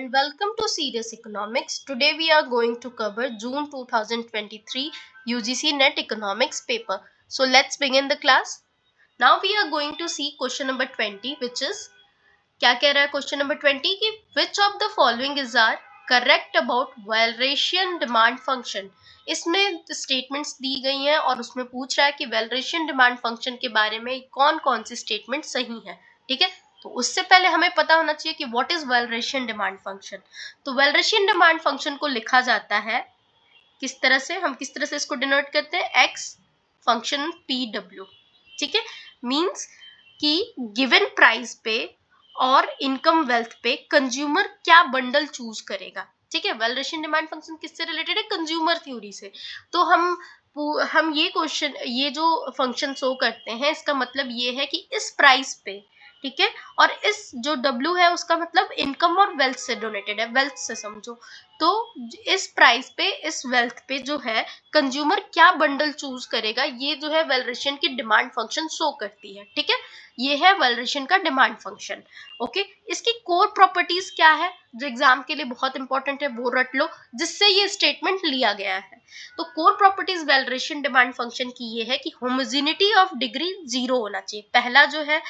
and welcome to Serious Economics. Today we are going to cover June 2023 UGC NET Economics paper. So let's begin the class. Now we are going to see question number 20, which is क्या कह रहा है question number 20 कि which of the following is are correct about Walrasian demand function. इसमें statements दी गई हैं और उसमें पूछ रहा है कि Walrasian डिमांड फंक्शन के बारे में कौन कौन सी स्टेटमेंट सही है. ठीक है, तो उससे पहले हमें पता होना चाहिए कि what is Walrasian demand function. तो Walrasian डिमांड फंक्शन को लिखा जाता है किस तरह से, हम किस तरह से इसको डिनोट करते हैं, एक्स फंक्शन PW. ठीक है, मींस कि गिवन प्राइस पे और इनकम वेल्थ पे कंज्यूमर क्या बंडल चूज करेगा. ठीक है, Walrasian डिमांड फंक्शन किससे रिलेटेड है, कंज्यूमर थ्योरी से. तो हम ये क्वेश्चन, ये जो फंक्शन शो करते हैं, इसका मतलब ये है कि इस प्राइस पे, ठीक है, और इस जो W है उसका मतलब इनकम और वेल्थ से डोनेटेड है, वेल्थ से समझो. तो इस प्राइस पे, इस वेल्थ पे जो है कंज्यूमर क्या बंडल चूज करेगा, ये जो है Walrasian की डिमांड फंक्शन शो करती है. ठीक है, ये है Walrasian का डिमांड फंक्शन. ओके, इसकी कोर प्रॉपर्टीज क्या है जो एग्जाम के लिए बहुत इंपॉर्टेंट है, वो रट लो, जिससे ये स्टेटमेंट लिया गया है. तो core properties Walrasian demand function की ये है कि होमोजेनिटी ऑफ डिग्री 0 होना चाहिए. पहला जो है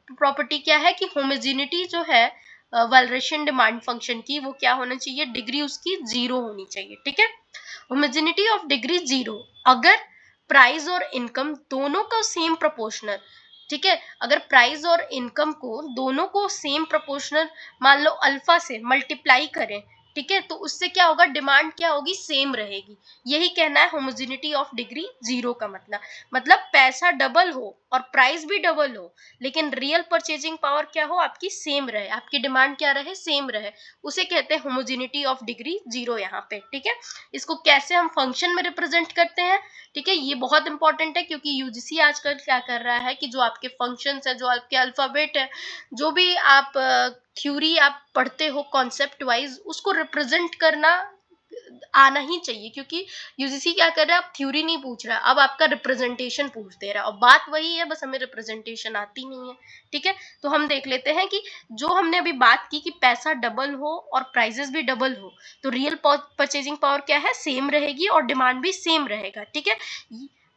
प्रॉपर्टी क्या है कि होमोजेनिटी जो है Walrasian डिमांड फंक्शन की, वो क्या होना चाहिए, डिग्री उसकी 0 होनी चाहिए. ठीक है, होमोजेनिटी ऑफ डिग्री 0 अगर प्राइस और इनकम दोनों का सेम प्रोपोर्शनल. ठीक है, अगर प्राइस और इनकम को दोनों को सेम प्रोपोर्शनल मान लो अल्फा से मल्टीप्लाई करें, ठीक है, तो उससे क्या होगा, डिमांड क्या होगी, सेम रहेगी. यही कहना है होमोजेनिटी ऑफ डिग्री 0 का मतलब पैसा डबल हो और प्राइस भी डबल हो, लेकिन रियल परचेजिंग पावर क्या हो, आपकी सेम रहे, आपकी डिमांड क्या रहे, सेम रहे, उसे कहते हैं होमोजेनिटी ऑफ डिग्री 0 यहाँ पे. ठीक है, इसको कैसे हम फंक्शन में रिप्रेजेंट करते हैं, ठीक है, ये बहुत इंपॉर्टेंट है, क्योंकि यूजीसी आजकल क्या कर रहा है कि जो आपके फंक्शंस है, जो आपके अल्फाबेट है, जो भी आप थ्योरी आप पढ़ते हो कॉन्सेप्ट वाइज, उसको रिप्रेजेंट करना आना ही चाहिए, क्योंकि यूजीसी क्या कर रहा है, अब थ्योरी नहीं पूछ रहा है, अब आपका रिप्रेजेंटेशन पूछ दे रहा है, और बात वही है, बस हमें रिप्रेजेंटेशन आती नहीं है. ठीक है, तो हम देख लेते हैं कि जो हमने अभी बात की कि पैसा डबल हो और प्राइसेस भी डबल हो, तो रियल परचेजिंग पावर क्या है, सेम रहेगी और डिमांड भी सेम रहेगा. ठीक है,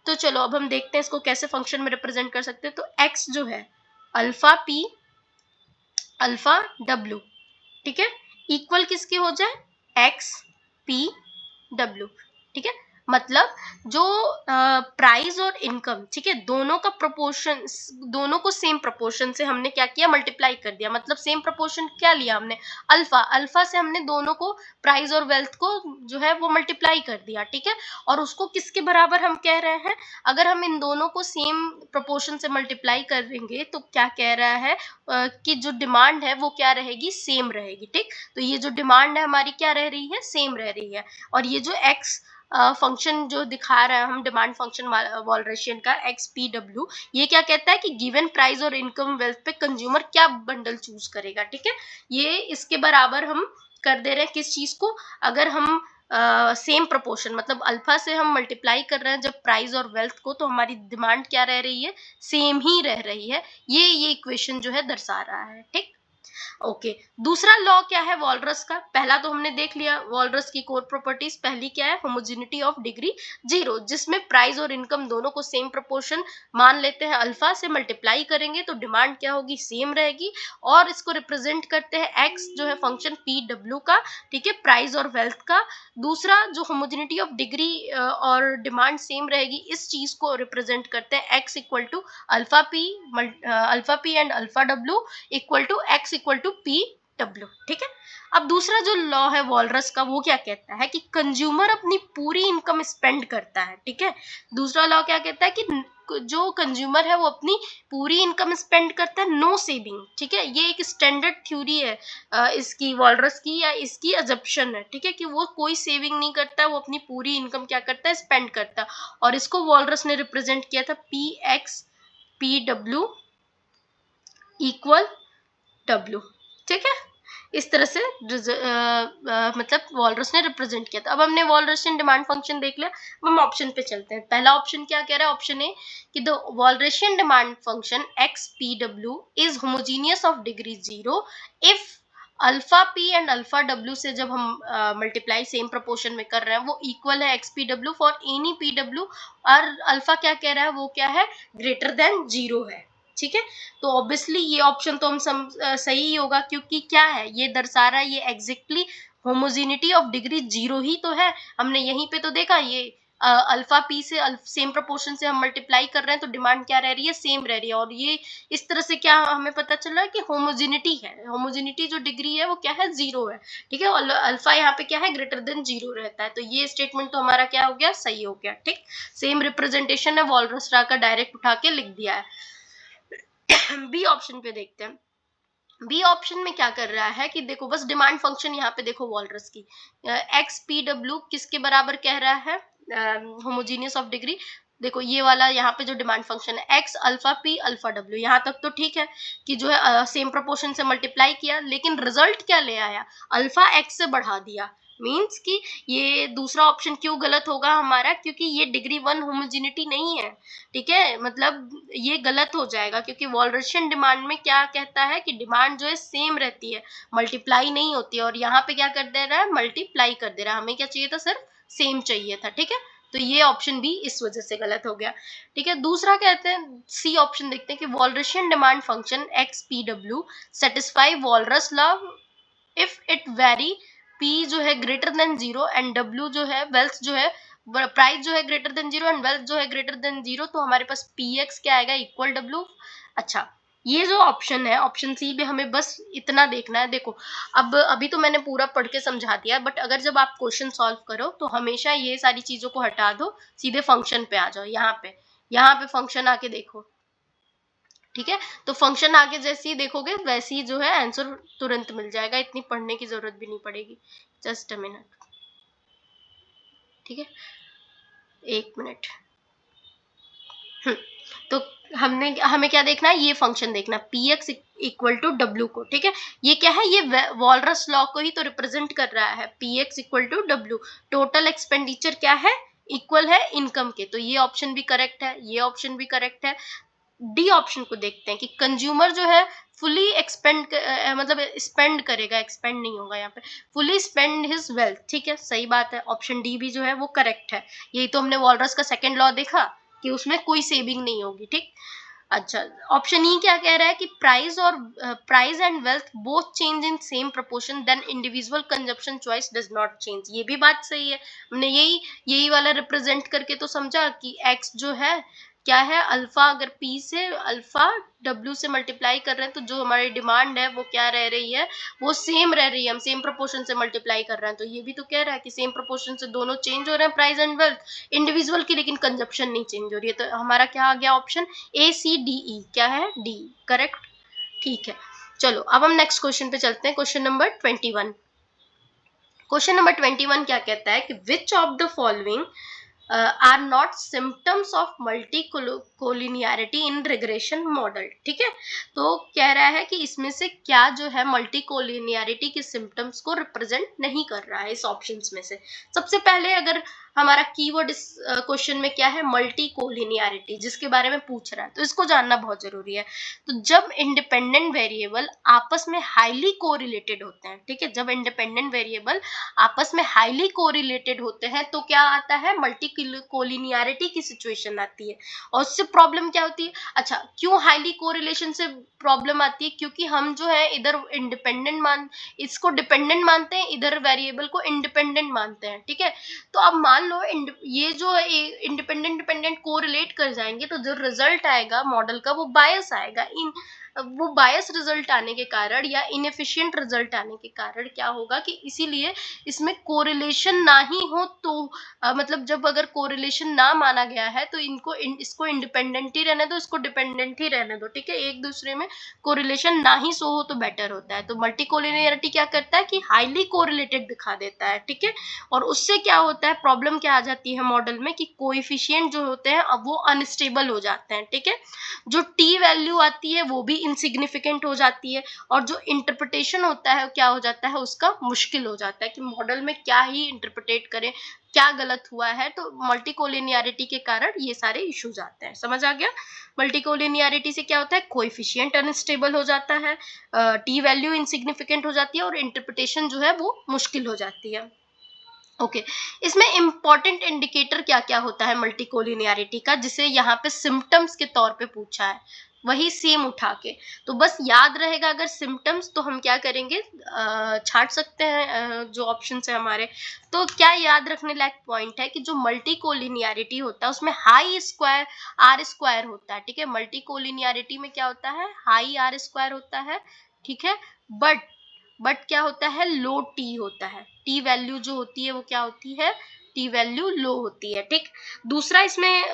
तो चलो अब हम देखते हैं इसको कैसे फंक्शन में रिप्रेजेंट कर सकते हैं. तो एक्स जो है अल्फा पी अल्फा डब्ल्यू, ठीक है, इक्वल किसके हो जाए, एक्स पी डब्ल्यू. ठीक है, मतलब जो प्राइस और इनकम, ठीक है, दोनों का प्रोपोर्शन, दोनों को सेम प्रोपोर्शन से हमने क्या किया, मल्टीप्लाई कर दिया. मतलब सेम प्रोपोर्शन क्या लिया हमने, अल्फा, अल्फा से हमने दोनों को, प्राइस और वेल्थ को जो है वो मल्टीप्लाई कर दिया. ठीक है, और उसको किसके बराबर हम कह रहे हैं, अगर हम इन दोनों को सेम प्रोपोर्शन से मल्टीप्लाई करेंगे तो क्या कह रहा है कि जो डिमांड है वो क्या रहेगी, सेम रहेगी. ठीक, तो ये जो डिमांड है हमारी क्या रह रही है, सेम रह रही है. और ये जो एक्स फंक्शन जो दिखा रहा है हम, डिमांड फंक्शन Walrasian का XPW, ये क्या कहता है कि गिवन प्राइस और इनकम वेल्थ पे कंज्यूमर क्या बंडल चूज करेगा. ठीक है, ये इसके बराबर हम कर दे रहे हैं किस चीज को, अगर हम सेम प्रोपोर्शन, मतलब अल्फा से हम मल्टीप्लाई कर रहे हैं जब प्राइस और वेल्थ को, तो हमारी डिमांड क्या रह रही है, सेम ही रह रही है. ये इक्वेशन जो है दर्शा रहा है. ठीक, ओके, दूसरा लॉ क्या है वॉलरस का, पहला तो हमने देख लिया वॉलरस की कोर प्रॉपर्टीज. पहली क्या है, होमोजेनिटी ऑफ डिग्री 0, जिसमें प्राइस और इनकम दोनों को सेम प्रोपोर्शन मान लेते हैं, अल्फा से मल्टीप्लाई करेंगे तो डिमांड क्या होगी, सेम रहेगी, और इसको रिप्रेजेंट करते हैं एक्स जो है फंक्शन PW का. ठीक है, प्राइस और वेल्थ का. दूसरा जो होमोजेनिटी ऑफ डिग्री और डिमांड सेम रहेगी, इस चीज को रिप्रेजेंट करते हैं X equal to alpha P and alpha W equal to X equal to PW. ठीक है, अब दूसरा जो लॉ है वॉलरस का, वो क्या कहता है कि कंज्यूमर अपनी पूरी इनकम स्पेंड करता है. ठीक है, दूसरा लॉ क्या कहता है कि जो कंज्यूमर है वो अपनी पूरी इनकम स्पेंड करता है, नो सेविंग. ठीक है, ये एक स्टैंडर्ड थ्योरी है इसकी, वॉलरस की, या इसकी अजप्शन है. ठीक है, कि वो कोई सेविंग नहीं करता, वो अपनी पूरी इनकम क्या करता है, स्पेंड करता है. और इसको वॉलरस ने रिप्रेजेंट किया था PXPW इक्वल W. ठीक है, इस तरह से मतलब वॉलरस ने रिप्रेजेंट किया था. अब हमने Walrasian डिमांड फंक्शन देख लिया, अब हम ऑप्शन पे चलते हैं. पहला ऑप्शन क्या कह रहा है, ऑप्शन ए कि the Walrasian demand function XPW is homogeneous of degree 0 if alpha P and alpha W से जब हम मल्टीप्लाई सेम प्रोपोर्शन में कर रहे हैं वो इक्वल है x P W for any P W, और अल्फा क्या कह रहा है वो क्या है, ग्रेटर देन 0 है। ठीक है, तो ऑब्वियसली ये ऑप्शन तो सही ही होगा, क्योंकि क्या है ये दर्शा रहा है, ये एग्जैक्टली होमोजेनिटी ऑफ डिग्री 0 ही तो है। हमने यहीं पे तो देखा ये अल्फा पी से सेम प्रोपोर्शन से हम मल्टीप्लाई कर रहे हैं तो डिमांड क्या रह रही है, सेम रह रही है। और ये इस तरह से क्या हमें पता चल रहा है कि होमोजेनिटी है, होमोजेनिटी जो डिग्री है वो क्या है, 0 है। ठीक है, और अल्फा यहाँ पे क्या है, ग्रेटर देन 0 रहता है। तो ये स्टेटमेंट तो हमारा क्या हो गया, सही हो गया। ठीक, सेम रिप्रेजेंटेशन है, वॉलरस लॉ का डायरेक्ट उठा के लिख दिया है। बी ऑप्शन पे देखते हैं। बी ऑप्शन में क्या कर रहा है कि देखो बस डिमांड फंक्शन यहाँ पे देखो वॉलरस की, एक्स पी डब्ल्यू किसके बराबर कह रहा है, होमोजीनियस ऑफ डिग्री। देखो ये वाला यहाँ पे जो डिमांड फंक्शन है x alpha P alpha W, यहाँ तक तो ठीक है कि जो है सेम प्रोपोर्शन से मल्टीप्लाई किया, लेकिन रिजल्ट क्या ले आया, अल्फा एक्स से बढ़ा दिया। मीन्स कि ये दूसरा ऑप्शन क्यों गलत होगा हमारा, क्योंकि ये डिग्री 1 होमोजिनिटी नहीं है। ठीक है, मतलब ये गलत हो जाएगा, क्योंकि वॉलरसियन डिमांड में क्या कहता है कि डिमांड जो है सेम रहती है, मल्टीप्लाई नहीं होती है। और यहाँ पे क्या कर दे रहा है, मल्टीप्लाई कर दे रहा है। हमें क्या चाहिए था, सिर्फ सेम चाहिए था। ठीक है, तो ये ऑप्शन भी इस वजह से गलत हो गया। ठीक है, दूसरा कहते हैं सी ऑप्शन देखते हैं कि Walrasian demand function X P W satisfy Walras law if it very, P जो है ग्रेटर देन 0 एंड डब्ल्यू जो है वेल्थ जो है, प्राइस जो है ग्रेटर देन 0 एंड वेल्थ जो है ग्रेटर देन 0। तो हमारे पास पी एक्स क्या आएगा, इक्वल डब्ल्यू। अच्छा, ये जो ऑप्शन है ऑप्शन सी में हमें बस इतना देखना है। देखो अब अभी तो मैंने पूरा पढ़ के समझा दिया, बट अगर जब आप क्वेश्चन सॉल्व करो तो हमेशा ये सारी चीजों को हटा दो, सीधे फंक्शन पे आ जाओ। यहाँ पे फंक्शन आके देखो। ठीक है, तो फंक्शन आगे जैसे ही देखोगे वैसे ही जो है आंसर तुरंत मिल जाएगा, इतनी पढ़ने की जरूरत भी नहीं पड़ेगी। Just a minute. ठीक है, 1 मिनट। तो हमें क्या देखना है, ये फंक्शन देखना, P X equal to W को। ठीक है, ये क्या है, ये वॉलरस लॉ को ही तो रिप्रेजेंट कर रहा है, P X equal to W. Total expenditure क्या है, इक्वल है इनकम के। तो ये ऑप्शन भी करेक्ट है, ये ऑप्शन भी करेक्ट है। डी ऑप्शन को देखते हैं कि कंज्यूमर जो है फुली मतलब स्पेंड करेगा, एक्सपेंड नहीं होगा यहाँ पे, फुली स्पेंड हिज वेल्थ। ठीक है, सही बात है, ऑप्शन डी भी जो है वो करेक्ट है। यही तो हमने वॉलरस का सेकंड लॉ देखा कि उसमें कोई सेविंग नहीं होगी। ठीक, अच्छा, ऑप्शन ई क्या कह रहा है कि price and wealth both change in same proportion then individual consumption choice does not change. ये भी बात सही है, हमने यही वाला रिप्रेजेंट करके तो समझा कि एक्स जो है क्या है, अल्फा अगर पी से अल्फा डब्ल्यू से मल्टीप्लाई कर रहे हैं तो जो हमारी डिमांड है वो क्या रह रही है, वो सेम रह रही है। हम सेम प्रोपोर्शन से मल्टीप्लाई कर रहे हैं, तो ये भी तो कह रहा है कि सेम प्रोपोर्शन से दोनों चेंज हो रहे हैं, प्राइस एंड वेल्थ इंडिविजुअल की, लेकिन कंजप्शन नहीं चेंज हो रही है। तो हमारा क्या आ गया option A C D E, क्या है, डी करेक्ट। ठीक है, चलो अब हम नेक्स्ट क्वेश्चन पे चलते हैं, क्वेश्चन नंबर 21। क्वेश्चन नंबर 21 क्या कहता है कि which of the following are not symptoms of multicollinearity in regression model. ठीक है, तो कह रहा है कि इसमें से क्या जो है मल्टीकोलिनियरिटी के सिम्टम्स को रिप्रेजेंट नहीं कर रहा है इस ऑप्शंस में से। सबसे पहले अगर हमारा कीवर्ड इस क्वेश्चन में क्या है, मल्टीकोलिनियरिटी, जिसके बारे में पूछ रहा है, तो इसको जानना बहुत जरूरी है। तो जब इंडिपेंडेंट वेरिएबल आपस में हाईली कोरिलेटेड होते हैं, ठीक है, जब इंडिपेंडेंट वेरिएबल आपस में हाईली कोरिलेटेड होते हैं तो क्या आता है, मल्टीकोलिनियरिटी की सिचुएशन आती है। और उससे प्रॉब्लम क्या होती है, अच्छा क्यों हाईली कोरिलेशन से प्रॉब्लम आती है, क्योंकि हम जो है इधर इसको डिपेंडेंट मानते हैं, इधर वेरिएबल को इंडिपेंडेंट मानते हैं। ठीक है, तो अब मान लो ये जो इंडिपेंडेंट डिपेंडेंट कोरिलेट कर जाएंगे तो जो रिजल्ट आएगा मॉडल का वो बायस आएगा। वो बायस रिजल्ट आने के कारण या इनएफिशिएंट रिजल्ट आने के कारण क्या होगा कि इसीलिए इसमें कोरिलेशन ना ही हो तो मतलब जब अगर कोरिलेशन ना माना गया है तो इसको इंडिपेंडेंट ही रहने दो, इसको डिपेंडेंट ही रहने दो। ठीक है, एक दूसरे में कोरिलेशन ना ही सो हो तो बेटर होता है। तो मल्टीकोलिनियरिटी क्या करता है कि हाईली कोरिलेटेड दिखा देता है। ठीक है, और उससे क्या होता है, प्रॉब्लम क्या आ जाती है मॉडल में कि कोएफिशिएंट जो होते हैं अब वो अनस्टेबल हो जाते हैं। ठीक है, जो टी वैल्यू आती है वो भी इनसिग्निफिकेंट हो जाती है और जो इंटरप्रिटेशन होता है क्या हो जाता है उसका मुश्किल हो जाता है कि मॉडल में क्या ही इंटरप्रिटेट करें, क्या गलत हुआ है। तो मल्टीकोलिनियरिटी के कारण ये सारे इश्यूज आते हैं। समझ आ गया? मल्टीकोलिनियरिटी से क्या होता है, कोएफिशिएंट अनस्टेबल हो जाता है, टी वैल्यू इनसिग्निफिकेंट हो जाती है और इंटरप्रिटेशन जो है वो मुश्किल हो जाती है। ओके इसमें इंपॉर्टेंट इंडिकेटर क्या क्या होता है मल्टीकोलिनियरिटी का, जिसे यहाँ पे सिम्टम्स के तौर पे पूछा है, वही सेम उठा के। तो बस याद रहेगा अगर सिम्टम्स, तो हम क्या करेंगे, छाट सकते हैं जो ऑप्शन है हमारे। तो क्या याद रखने लायक पॉइंट है कि जो मल्टीकोलिनियरिटी होता है उसमें हाई स्क्वायर आर स्क्वायर होता है। ठीक है, मल्टीकोलिनियरिटी में क्या होता है, हाई आर स्क्वायर होता है। ठीक है, बट क्या होता है, लो टी होता है। टी वैल्यू जो होती है वो क्या होती है, टी वैल्यू लो होती है। ठीक, दूसरा इसमें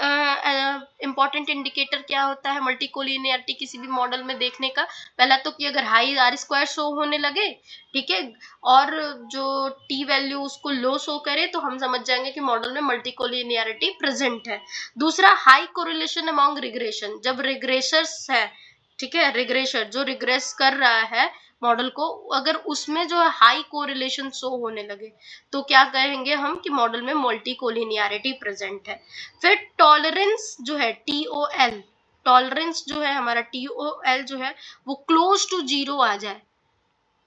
इंपॉर्टेंट इंडिकेटर क्या होता है मल्टीकोलिनियरिटी किसी भी मॉडल में देखने का, पहला तो कि अगर हाई आर स्क्वायर शो होने लगे, ठीक है, और जो टी वैल्यू उसको लो शो करे, तो हम समझ जाएंगे कि मॉडल में मल्टीकोलिनियरिटी प्रेजेंट है। दूसरा, हाई कोरिलेशन अमॉन्ग रिग्रेशन, जब रिग्रेसर्स है, ठीक है, रिग्रेसर जो रिग्रेस कर रहा है मॉडल को, अगर उसमें जो हाई कोरिलेशन शो होने लगे, तो क्या कहेंगे हम कि मॉडल में मल्टीकोलिनियरिटी प्रेजेंट है। फिर टॉलरेंस जो है TOL, टॉलरेंस जो है हमारा TOL जो है वो क्लोज टू जीरो आ जाए,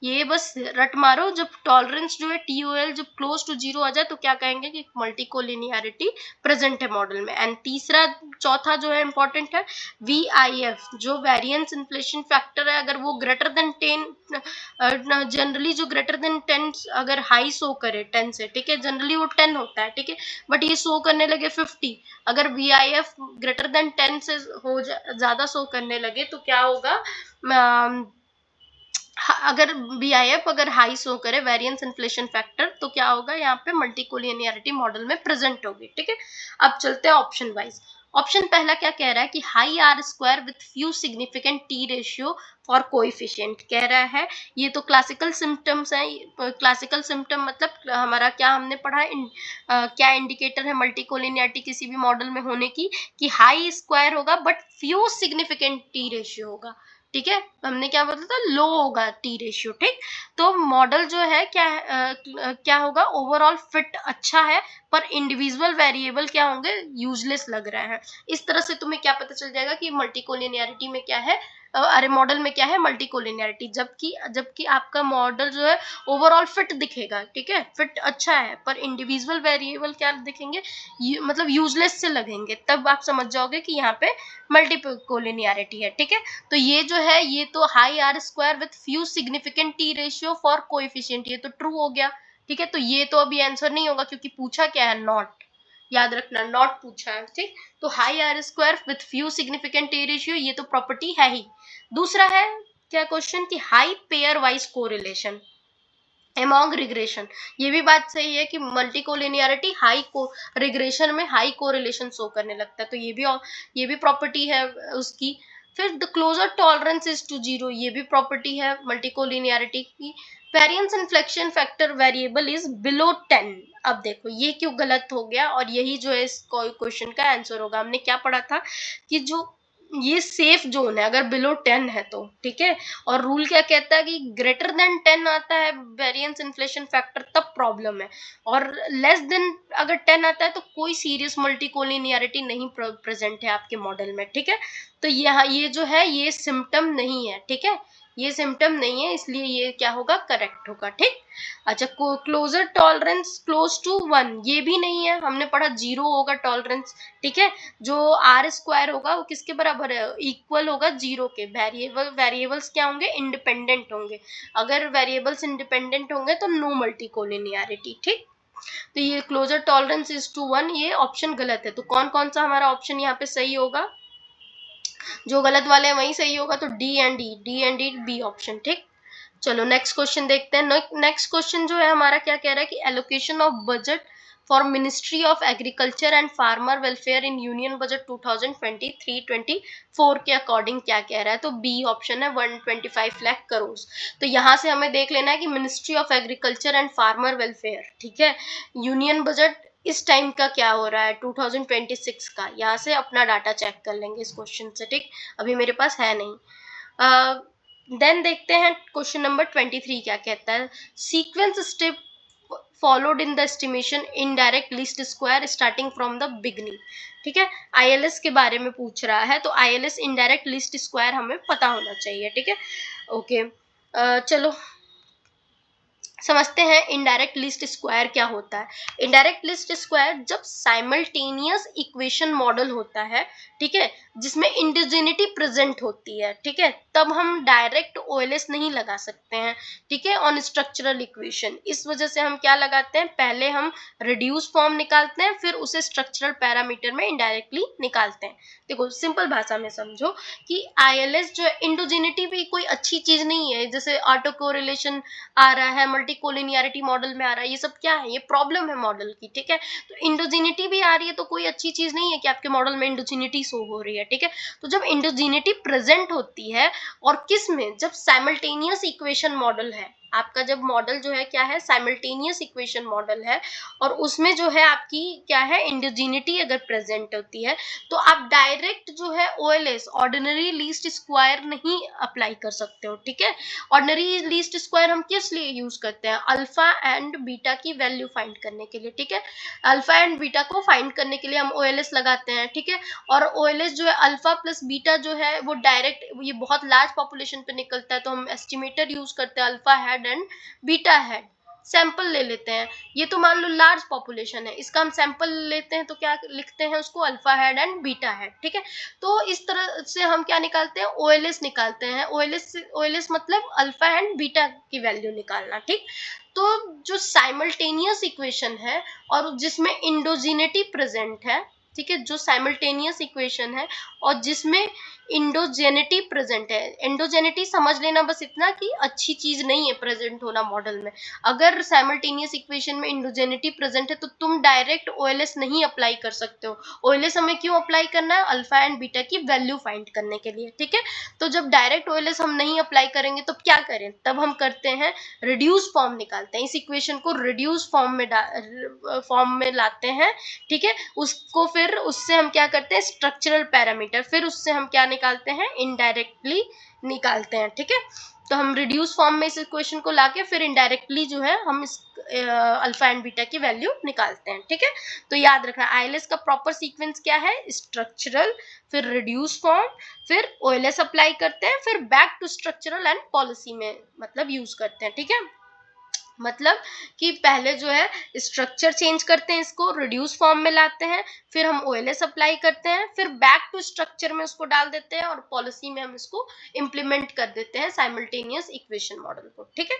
ये बस रट मारो, जब टॉलरेंस जो है TOL जब क्लोज टू जीरो आ जाए तो क्या कहेंगे कि मल्टीकोलिनियरिटी प्रेजेंट है मॉडल में। एंड तीसरा चौथा जो है इंपॉर्टेंट है VIF, जो वेरिएंस इन्फ्लेशन फैक्टर है, अगर वो ग्रेटर देन 10, जनरली जो ग्रेटर देन 10 अगर हाई शो करे 10 से, ठीक है, जनरली वो 10 होता है, ठीक है, बट ये शो करने लगे 50, अगर VIF ग्रेटर देन 10 से हो ज्यादा शो करने लगे तो क्या होगा, अगर BIF अगर हाई शो करे वेरिएंस इन्फ्लेशन फैक्टर, तो क्या होगा, यहाँ पे मल्टीकोलिनियरिटी मॉडल में प्रेजेंट होगी। ठीक है, अब चलते हैं ऑप्शन वाइज। ऑप्शन पहला क्या कह रहा है कि high R square with few significant t ratio for coefficient कह रहा है। ये तो क्लासिकल सिम्टम्स है। क्लासिकल सिम्टम मतलब हमारा क्या हमने पढ़ा क्या इंडिकेटर है मल्टीकोलिनियरिटी किसी भी मॉडल में होने की, कि हाई स्क्वायर होगा but few significant t ratio होगा। ठीक है, हमने क्या बोला था, लो होगा टी रेशियो। ठीक, तो मॉडल जो है क्या होगा, ओवरऑल फिट अच्छा है पर इंडिविजुअल वेरिएबल क्या होंगे, यूजलेस लग रहा है। इस तरह से तुम्हें क्या पता चल जाएगा कि मल्टीकोलिनियरिटी में क्या है, अरे मॉडल में क्या है मल्टीकोलिनियरिटी, जबकि जबकि आपका मॉडल जो है ओवरऑल फिट दिखेगा। ठीक है, फिट अच्छा है पर इंडिविजुअल वेरिएबल क्या दिखेंगे, मतलब यूजलेस से लगेंगे, तब आप समझ जाओगे कि यहाँ पे मल्टीकोलिनियरिटी है। ठीक है, तो ये जो है ये तो high R square with few significant t ratio for coefficient, ये तो ट्रू हो गया। ठीक है, तो ये तो अभी आंसर नहीं होगा क्योंकि पूछा क्या है, नॉट, याद रखना नॉट पूछा है। ठीक, तो high R square with few significant t ratio ये तो प्रॉपर्टी है ही। दूसरा है क्या क्वेश्चन कि high pair wise correlation among regression, ये भी बात सही है कि मल्टीकोलिनियरिटी हाई को रिग्रेशन में हाई कोरिलेशन शो करने लगता है, तो ये भी प्रॉपर्टी है उसकी। फिर the closer tolerance is to zero, ये भी प्रॉपर्टी है मल्टीकोलिनियरिटी की। Variance inflection factor variable is below 10, अब देखो ये क्यों गलत हो गया, और यही जो है इस क्वेश्चन का आंसर होगा। हमने क्या पढ़ा था कि जो ये सेफ जोन है अगर बिलो 10 है तो, ठीक है, और रूल क्या कहता है कि ग्रेटर देन 10 आता है वेरिएंस इन्फ्लेशन फैक्टर तब प्रॉब्लम है, और लेस देन अगर 10 आता है तो कोई सीरियस मल्टीकोलिनियरिटी नहीं प्रेजेंट है आपके मॉडल में। ठीक है, तो यहाँ ये जो है ये सिम्टम नहीं है। ठीक है, ये सिम्टम नहीं है, इसलिए ये क्या होगा, करेक्ट होगा। ठीक, अच्छा, क्लोजर टॉलरेंस क्लोज टू 1 ये भी नहीं है, हमने पढ़ा जीरो होगा टॉलरेंस। ठीक है, जो आर स्क्वायर होगा वो किसके बराबर है, इक्वल होगा जीरो के। वेरिएबल्स क्या होंगे, इंडिपेंडेंट होंगे, अगर वेरिएबल्स इंडिपेंडेंट होंगे तो नो मल्टीकोलिनियरिटी। ठीक, तो ये क्लोजर टॉलरेंस इज टू 1 ये ऑप्शन गलत है। तो कौन कौन सा हमारा ऑप्शन यहाँ पे सही होगा, जो गलत वाले हैं वही सही होगा, तो D and D B option. ठीक, चलो नेक्स्ट क्वेश्चन देखते हैं। नेक्स्ट क्वेश्चन जो है हमारा क्या कह रहा है कि allocation of budget for ministry of agriculture and farmer welfare in union budget 2023-24 के अकॉर्डिंग क्या कह रहा है, तो बी ऑप्शन है 125 लाख करोड़। तो यहाँ से हमें देख लेना है कि ministry of agriculture and farmer welfare, ठीक है, यूनियन बजट इस टाइम का क्या हो रहा है 2026 का, यहाँ से अपना डाटा चेक कर लेंगे इस क्वेश्चन से। ठीक, अभी मेरे पास है नहीं। देन देखते हैं क्वेश्चन नंबर 23 क्या कहता है। Sequence step followed in the estimation indirect least square starting from the beginning. ठीक है, आईएलएस के बारे में पूछ रहा है, तो आईएलएस इनडायरेक्ट लीस्ट स्क्वायर हमें पता होना चाहिए। ठीक है, ओके, चलो समझते हैं इनडायरेक्ट लीस्ट स्क्वायर क्या होता है। इनडायरेक्ट लीस्ट स्क्वायर जब साइमल्टेनियस इक्वेशन मॉडल होता है, ठीक है, जिसमें इंडिजिनिटी प्रेजेंट होती है, ठीक है, तब हम डायरेक्ट ओएलएस नहीं लगा सकते हैं, ठीक है, ऑन स्ट्रक्चरल इक्वेशन। इस वजह से हम क्या लगाते हैं, पहले हम रिड्यूस फॉर्म निकालते हैं, फिर उसे स्ट्रक्चरल पैरामीटर में इनडायरेक्टली निकालते हैं। देखो सिंपल भाषा में समझो कि आईएलएस जो है, इंडोजिनिटी भी कोई अच्छी चीज नहीं है, जैसे ऑटो कोरिलेशन आ रहा है, मल्टी कोलिनियरिटी मॉडल में आ रहा है, ये सब क्या है, ये प्रॉब्लम है मॉडल की। ठीक है, तो इंडोजिनिटी भी आ रही है तो कोई अच्छी चीज नहीं है कि आपके मॉडल में इंडोजिनिटी शो हो रही है। ठीक है, तो जब इंडोजिनिटी प्रेजेंट होती है और किस में, जब साइमल्टेनियस इक्वेशन मॉडल है आपका, जब मॉडल जो है क्या है, साइमल्टेनियस इक्वेशन मॉडल है, और उसमें जो है आपकी क्या है, इंडोजिनिटी अगर प्रेजेंट होती है, तो आप डायरेक्ट जो है ओएलएस ऑर्डिनरी लीस्ट स्क्वायर नहीं अप्लाई कर सकते हो। ठीक है, ऑर्डिनरी लीस्ट स्क्वायर हम किस लिए यूज करते हैं, अल्फा एंड बीटा की वैल्यू फाइंड करने के लिए। ठीक है, अल्फा एंड बीटा को फाइंड करने के लिए हम ओएलएस लगाते हैं। ठीक है, और ओएलएस जो है अल्फा प्लस बीटा जो है वो डायरेक्ट, ये बहुत लार्ज पॉपुलेशन पे निकलता है, तो हम एस्टिमेटर यूज करते हैं, alpha head and beta head. Sample ले लेते हैं, ये तो मान लो लार्ज पॉपुलेशन है, इसका हम सैंपल लेते हैं तो क्या लिखते हैं उसको, alpha head and beta head. ठीक है, तो इस तरह से हम क्या निकालते हैं, ओएलएस निकालते हैं। ओएलएस मतलब अल्फा एंड बीटा की वैल्यू निकालना। ठीक, तो जो साइमल्टेनियस इक्वेशन है और जिसमें इंडोजिनिटी प्रेजेंट है, ठीक है, जो साइमल्टेनियस इक्वेशन है और जिसमें इंडोजेनिटी प्रेजेंट है, इंडोजेनिटी समझ लेना बस इतना कि अच्छी चीज नहीं है प्रेजेंट होना मॉडल में। अगर साइमल्टेनियस इक्वेशन में इंडोजेनिटी प्रेजेंट है तो तुम डायरेक्ट ओएलएस नहीं अप्लाई कर सकते हो। ओएलएस हमें क्यों अप्लाई करना है, अल्फा एंड बीटा की वैल्यू फाइंड करने के लिए। ठीक है, तो जब डायरेक्ट ओएलएस हम नहीं अप्लाई करेंगे तो क्या करें, तब हम करते हैं रिड्यूस फॉर्म निकालते हैं, इस इक्वेशन को रिड्यूस फॉर्म में लाते हैं। ठीक है, उसको फिर उससे हम क्या करते हैं, स्ट्रक्चरल पैरामीटर, फिर उससे हम क्या निकालते हैं, इनडायरेक्टली निकालते हैं। ठीक है, तो हम रिड्यूस फॉर्म में इस इक्वेशन को लाके फिर इनडायरेक्टली जो है हम इस अल्फा एंड बीटा की वैल्यू निकालते हैं। ठीक है, तो याद रखना आईएलएस का प्रॉपर सीक्वेंस क्या है, स्ट्रक्चरल, फिर रिड्यूस फॉर्म, फिर ओएलएस अप्लाई करते हैं, फिर back to structural and policy में मतलब यूज करते हैं। ठीक है, मतलब कि पहले जो है स्ट्रक्चर चेंज करते हैं, इसको रिड्यूस फॉर्म में लाते हैं, फिर हम ओएलएस अप्लाई करते हैं, फिर बैक टू स्ट्रक्चर में उसको डाल देते हैं और पॉलिसी में हम इसको इम्प्लीमेंट कर देते हैं साइमल्टेनियस इक्वेशन मॉडल को। ठीक है,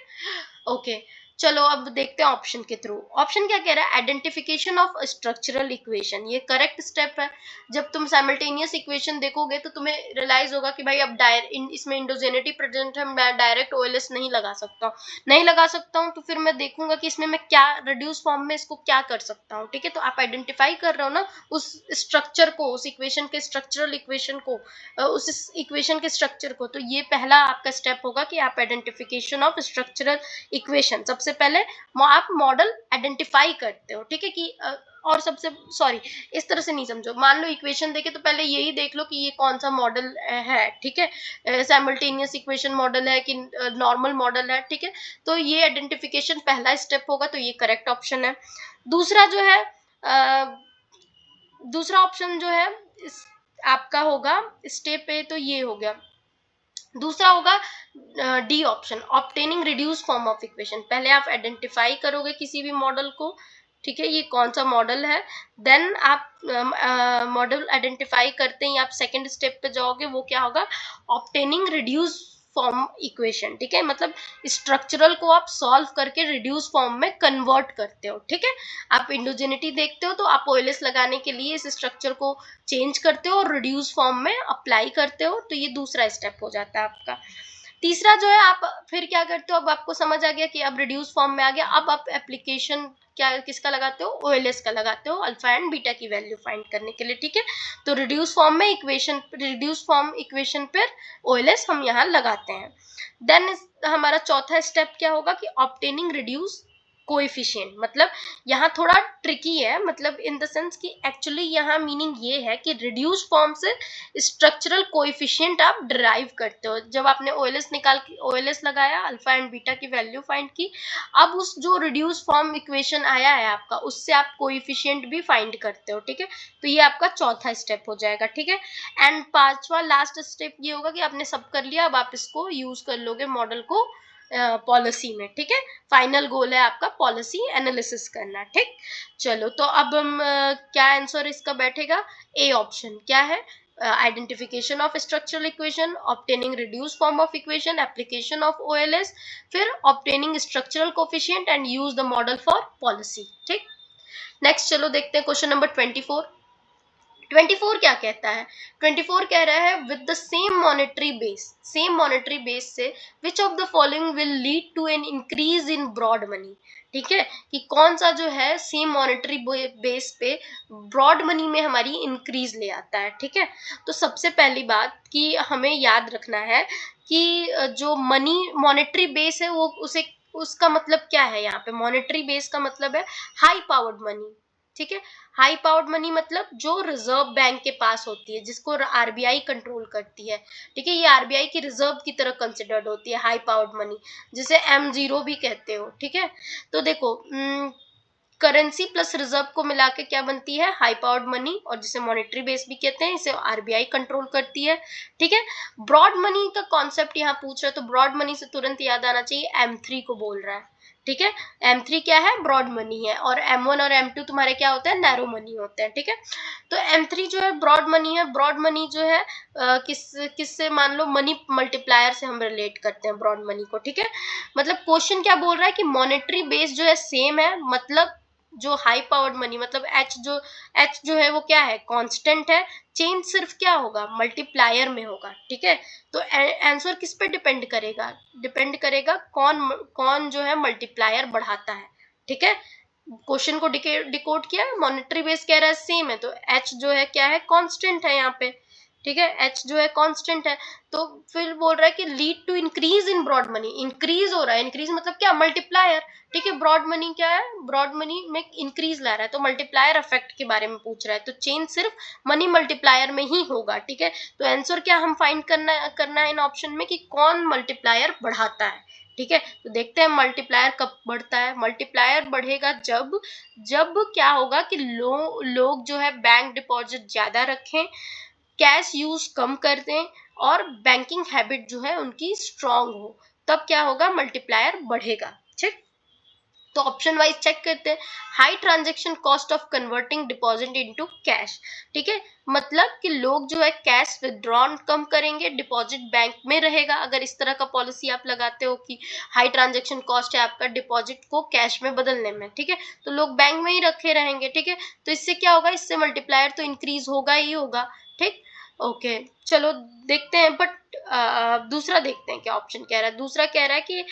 ओके, चलो अब देखते हैं ऑप्शन के थ्रू। ऑप्शन क्या कह रहा है, आइडेंटिफिकेशन ऑफ स्ट्रक्चरल इक्वेशन, ये करेक्ट स्टेप है। जब तुम साइमल्टेनियस इक्वेशन देखोगे तो तुम्हें रियलाइज होगा कि भाई अब इसमें इंडोजेनिटी प्रेजेंट है, मैं डायरेक्ट ओएलएस नहीं लगा सकता हूँ, तो फिर मैं देखूंगा कि इसमें मैं क्या रिड्यूस फॉर्म में इसको क्या कर सकता हूँ। ठीक है, तो आप आइडेंटिफाई कर रहे हो ना उस स्ट्रक्चर को, उस इक्वेशन के स्ट्रक्चरल इक्वेशन को, उस इक्वेशन के स्ट्रक्चर को, तो ये पहला आपका स्टेप होगा कि आप आइडेंटिफिकेशन ऑफ स्ट्रक्चरल इक्वेशन, सबसे पहले आप मॉडल आइडेंटिफाई करते हो। ठीक है, कि और सबसे सॉरी इस तरह से नहीं समझो, मान लो इक्वेशन देखे तो पहले यही देख लो कि ये कौन सा मॉडल है। ठीक है, साइमल्टेनियस इक्वेशन मॉडल है कि नॉर्मल मॉडल है। ठीक है, तो ये आइडेंटिफिकेशन पहला स्टेप होगा, तो ये करेक्ट ऑप्शन है। दूसरा जो है दूसरा ऑप्शन जो है आपका होगा स्टेप ए, तो ये हो गया। दूसरा होगा D option, obtaining reduce form of equation. पहले आप आइडेंटिफाई करोगे किसी भी मॉडल को, ठीक है, ये कौन सा मॉडल है, देन आप मॉडल आइडेंटिफाई करते ही आप सेकंड स्टेप पे जाओगे, वो क्या होगा, ऑब्टेनिंग रिड्यूस फॉर्म इक्वेशन। ठीक है, मतलब स्ट्रक्चरल को आप सॉल्व करके रिड्यूस फॉर्म में कन्वर्ट करते हो। ठीक है, आप इंडोजेनिटी देखते हो तो आप ओएलएस लगाने के लिए इस स्ट्रक्चर को चेंज करते हो और रिड्यूस फॉर्म में अप्लाई करते हो, तो ये दूसरा स्टेप हो जाता है आपका। तीसरा जो है आप फिर क्या करते हो, अब आपको समझ आ गया कि अब रिड्यूस फॉर्म में आ गया, अब आप एप्लीकेशन क्या किसका लगाते हो, ओएलएस का लगाते हो अल्फा एंड बीटा की वैल्यू फाइंड करने के लिए। ठीक है, तो रिड्यूस फॉर्म इक्वेशन पर ओएलएस हम यहाँ लगाते हैं। देन हमारा चौथा स्टेप क्या होगा कि ऑब्टेनिंग रिड्यूस कोएफिशिएंट, मतलब यहाँ थोड़ा ट्रिकी है, मतलब इन द सेंस कि एक्चुअली यहाँ मीनिंग ये है कि रिड्यूस फॉर्म से स्ट्रक्चरल कोएफिशिएंट आप डिराइव करते हो। जब आपने ओएलएस निकाल के ओएलएस लगाया, अल्फा एंड बीटा की वैल्यू फाइंड की, अब उस जो रिड्यूस फॉर्म इक्वेशन आया है आपका, उससे आप कोएफिशिएंट भी फाइंड करते हो। ठीक है, तो ये आपका चौथा स्टेप हो जाएगा। ठीक है, एंड पांचवा लास्ट स्टेप ये होगा कि आपने सब कर लिया, अब आप इसको यूज कर लोगे मॉडल को पॉलिसी में। ठीक है, फाइनल गोल है आपका पॉलिसी एनालिसिस करना। ठीक, चलो तो अब हम क्या आंसर इसका बैठेगा, ए ऑप्शन क्या है, identification of structural equation, obtaining reduce form of equation, application of OLS, फिर obtaining structural coefficient and use the model for policy. ठीक, नेक्स्ट चलो देखते हैं क्वेश्चन नंबर 24। 24 क्या कहता है, 24 कह रहा है with the same monetary base, same monetary base से which of the following will lead to an increase in broad money. ठीक है, कि कौन सा जो है सेम मॉनेटरी बेस पे ब्रॉड मनी में हमारी इंक्रीज ले आता है। ठीक है, तो सबसे पहली बात कि हमें याद रखना है कि जो मनी मॉनेटरी बेस है वो उसे उसका मतलब क्या है, यहाँ पे मॉनेटरी बेस का मतलब है हाई पावर्ड मनी। ठीक है, हाई पावर्ड मनी मतलब जो रिजर्व बैंक के पास होती है, जिसको आरबीआई कंट्रोल करती है। ठीक है, ये आरबीआई की रिजर्व की तरह कंसिडर्ड होती है हाई पावर्ड मनी, जिसे M0 भी कहते हो। ठीक है, तो देखो करेंसी प्लस रिजर्व को मिला के क्या बनती है, हाई पावर्ड मनी, और जिसे मॉनेटरी बेस भी कहते हैं, इसे आरबीआई कंट्रोल करती है। ठीक है, ब्रॉड मनी का कॉन्सेप्ट यहाँ पूछ रहा है, तो ब्रॉड मनी से तुरंत याद आना चाहिए M3 को बोल रहा है। ठीक है, M3 क्या है, ब्रॉड मनी है, और M1 और M2 तुम्हारे क्या होते हैं, नैरो मनी होते हैं। ठीक है, तो M3 जो है ब्रॉड मनी है। ब्रॉड मनी जो है किससे, मान लो मनी मल्टीप्लायर से हम रिलेट करते हैं ब्रॉड मनी को। ठीक है, मतलब क्वेश्चन क्या बोल रहा है कि मॉनेटरी बेस जो है सेम है, मतलब जो हाई पावर्ड मनी मतलब एच जो है वो क्या है, कांस्टेंट है, चेंज सिर्फ क्या होगा, मल्टीप्लायर में होगा। ठीक है, तो आंसर किस पे डिपेंड करेगा, डिपेंड करेगा कौन कौन जो है मल्टीप्लायर बढ़ाता है। ठीक है, क्वेश्चन को डिकोड किया, मॉनेटरी बेस कह रहा है सेम है, तो एच जो है क्या है, कांस्टेंट है यहाँ पे। ठीक है, एच जो है कांस्टेंट है, तो फिर बोल रहा है कि lead to increase in broad money, increase हो रहा है, इंक्रीज मतलब क्या, मल्टीप्लायर। ठीक है, ब्रॉड मनी क्या है, ब्रॉड मनी में इंक्रीज ला रहा है, तो मल्टीप्लायर इफेक्ट के बारे में पूछ रहा है, तो चेंज सिर्फ मनी मल्टीप्लायर में ही होगा। ठीक है, तो आंसर क्या हम फाइंड करना है इन ऑप्शन में कि कौन मल्टीप्लायर बढ़ाता है। ठीक है, तो देखते हैं मल्टीप्लायर कब बढ़ता है। मल्टीप्लायर बढ़ेगा जब जब क्या होगा कि लोग जो है बैंक डिपॉजिट ज्यादा रखें, कैश यूज कम कर दें, और बैंकिंग हैबिट जो है उनकी स्ट्रांग हो, तब क्या होगा, मल्टीप्लायर बढ़ेगा। ठीक, तो ऑप्शन वाइज चेक करते हैं। High transaction cost of converting deposit into cash. ठीक है, मतलब कि लोग जो है कैश विदड्रॉन कम करेंगे, डिपॉजिट बैंक में रहेगा। अगर इस तरह का पॉलिसी आप लगाते हो कि हाई ट्रांजेक्शन कॉस्ट है आपका डिपॉजिट को कैश में बदलने में, ठीक है, तो लोग बैंक में ही रखे रहेंगे। ठीक है, तो इससे क्या होगा, इससे मल्टीप्लायर तो इंक्रीज होगा ही होगा। ठीक, ओके, चलो देखते हैं, बट दूसरा देखते हैं क्या ऑप्शन कह रहा है। दूसरा कह रहा है कि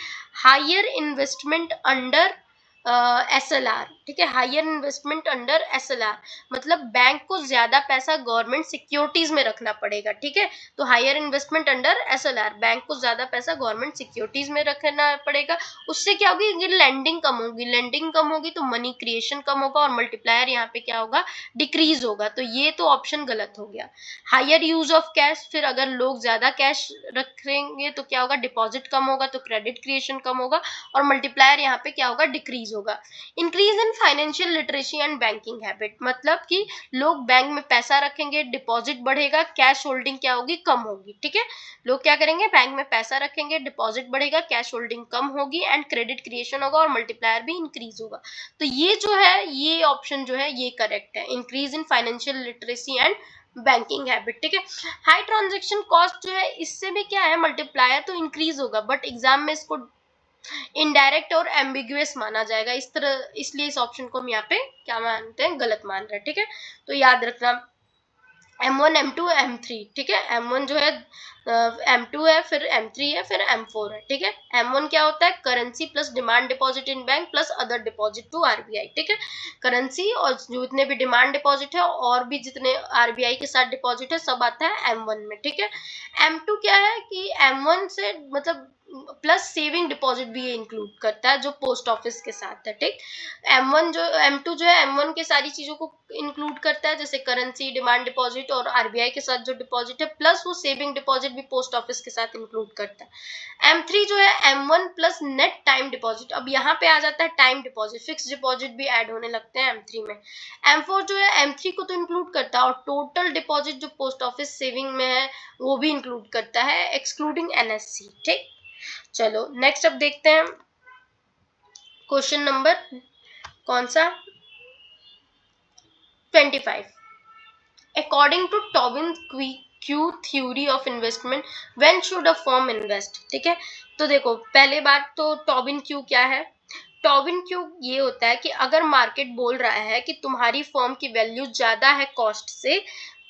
हायर इन्वेस्टमेंट अंडर SLR। ठीक है, हायर इन्वेस्टमेंट अंडर SLR मतलब बैंक को ज्यादा पैसा गवर्नमेंट सिक्योरिटीज में रखना पड़ेगा। ठीक है, तो higher investment under SLR, bank को ज्यादा पैसा गवर्नमेंट सिक्योरिटीज में रखना पड़ेगा। उससे क्या होगी कि लेंडिंग कम होगी, लेंडिंग कम होगी तो मनी क्रिएशन कम होगा, और मल्टीप्लायर यहाँ पे क्या होगा, डिक्रीज होगा। तो ये तो ऑप्शन गलत हो गया। हायर यूज ऑफ कैश, फिर अगर लोग ज्यादा कैश रखेंगे तो क्या होगा, डिपॉजिट कम होगा, तो क्रेडिट क्रिएशन कम होगा, और मल्टीप्लायर यहाँ पे क्या होगा, डिक्रीज होगा। Increase in financial literacy and banking habit, मतलब कि लोग बैंक में पैसा रखेंगे, डिपॉजिट बढ़ेगा, कैश होल्डिंग क्या होगी, कम होगी। ठीक है, लोग क्या करेंगे, बैंक में पैसा रखेंगे, डिपॉजिट बढ़ेगा, कैश होल्डिंग कम होगी, एंड क्रेडिट क्रिएशन होगा, और मल्टीप्लायर भी इंक्रीज होगा। तो ये जो है, ये ऑप्शन जो है ये करेक्ट है, increase in financial literacy and banking habit. ठीक है, हाई ट्रांजेक्शन कॉस्ट जो है, इससे भी क्या है, मल्टीप्लायर तो इंक्रीज होगा, बट एग्जाम में इसको इनडायरेक्ट और एम्बिगुअस माना जाएगा, इस तरह, इसलिए इस ऑप्शन को हम यहाँ पे क्या मानते हैं, गलत मान रहे हैं। ठीक है, तो याद रखना M1 M2 M3। ठीक है, M1 जो है M2 है, फिर M3 है, फिर M4 है। ठीक है, M1 क्या होता है, currency plus demand deposit in bank plus other deposit to RBI. ठीक है, करेंसी और जितने भी डिमांड डिपॉजिट है और भी जितने आरबीआई के साथ डिपॉजिट है सब आता है M1 में। ठीक है, M2 क्या है कि M1 से मतलब प्लस सेविंग डिपॉजिट भी ये इंक्लूड करता है जो पोस्ट ऑफिस के साथ है, ठीक। M2 जो है M1 के सारी चीजों को इंक्लूड करता है, जैसे करेंसी, डिमांड डिपॉजिट और आरबीआई के साथ जो डिपॉजिट है, प्लस वो सेविंग डिपॉजिट भी पोस्ट ऑफिस के साथ इंक्लूड करता है। M3 जो है M1 plus net time deposit. अब यहाँ पे आ जाता है टाइम डिपॉजिट, फिक्स डिपॉजिट भी ऐड होने लगते हैं M3 में। M4 जो है M3 को तो इंक्लूड करता है और टोटल डिपॉजिट जो पोस्ट ऑफिस सेविंग में है वो भी इंक्लूड करता है, एक्सक्लूडिंग NSC, ठीक। चलो नेक्स्ट अब देखते हैं क्वेश्चन नंबर कौन सा 25। According to Tobin Q theory of investment when should a firm invest, ठीक है। तो देखो पहले बात तो टॉबिन क्यू क्या है। टॉबिन क्यू ये होता है कि अगर मार्केट बोल रहा है कि तुम्हारी फर्म की वैल्यू ज्यादा है कॉस्ट से,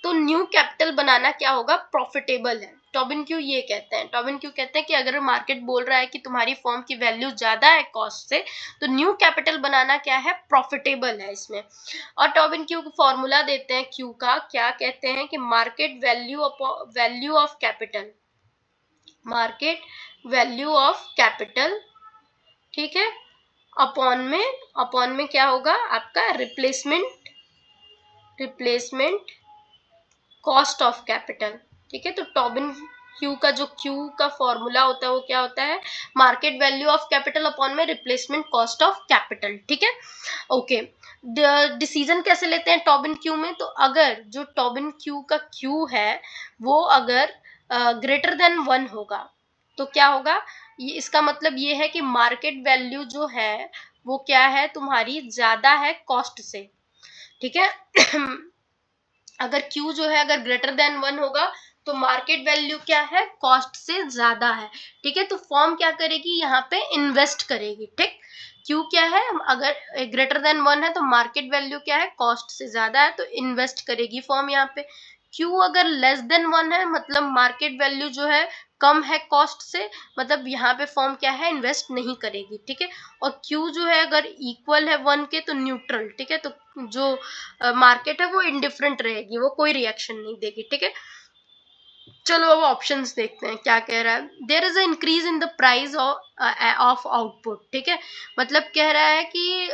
तो न्यू कैपिटल बनाना क्या होगा, प्रॉफिटेबल है। टॉबिन क्यू ये कहते हैं, टॉबिन क्यू कहते हैं कि अगर मार्केट बोल रहा है कि तुम्हारी फर्म की वैल्यू ज्यादा है कॉस्ट से, तो न्यू कैपिटल बनाना क्या है, प्रॉफिटेबल है इसमें। और टॉबिन क्यू को फॉर्मूला देते हैं क्यू का, क्या कहते हैं कि market value of capital, market value of capital, ठीक है, अपॉन में क्या होगा आपका रिप्लेसमेंट कॉस्ट ऑफ कैपिटल, ठीक है। तो टॉबिन क्यू का जो क्यू का फॉर्मूला होता है वो क्या होता है, market value of capital upon में रिप्लेसमेंट कॉस्ट ऑफ कैपिटल, ठीक है। ओके, डिसीजन कैसे लेते हैं टॉबिन क्यू में, तो अगर जो टॉबिन क्यू का क्यू है वो अगर ग्रेटर देन 1 होगा तो क्या होगा, ये इसका मतलब ये है कि मार्केट वैल्यू जो है वो क्या है, तुम्हारी ज्यादा है कॉस्ट से, ठीक है। अगर Q जो है अगर ग्रेटर देन 1 होगा तो मार्केट वैल्यू क्या है, कॉस्ट से ज्यादा है, ठीक है। तो फर्म क्या करेगी, यहाँ पे इन्वेस्ट करेगी, ठीक। Q क्या है, अगर ग्रेटर देन 1 है तो मार्केट वैल्यू क्या है, कॉस्ट से ज्यादा है, तो इन्वेस्ट करेगी फर्म यहाँ पे। Q अगर लेस देन 1 है मतलब मार्केट वैल्यू जो है कम है कॉस्ट से, मतलब यहाँ पे फर्म क्या है, इन्वेस्ट नहीं करेगी, ठीक है। और Q जो है अगर इक्वल है 1 के तो न्यूट्रल, ठीक है। तो जो मार्केट है वो इंडिफरेंट रहेगी, वो कोई रिएक्शन नहीं देगी, ठीक है। चलो अब ऑप्शंस देखते हैं क्या कह रहा है। There is a increase in the price of output, ठीक है। मतलब कह रहा है कि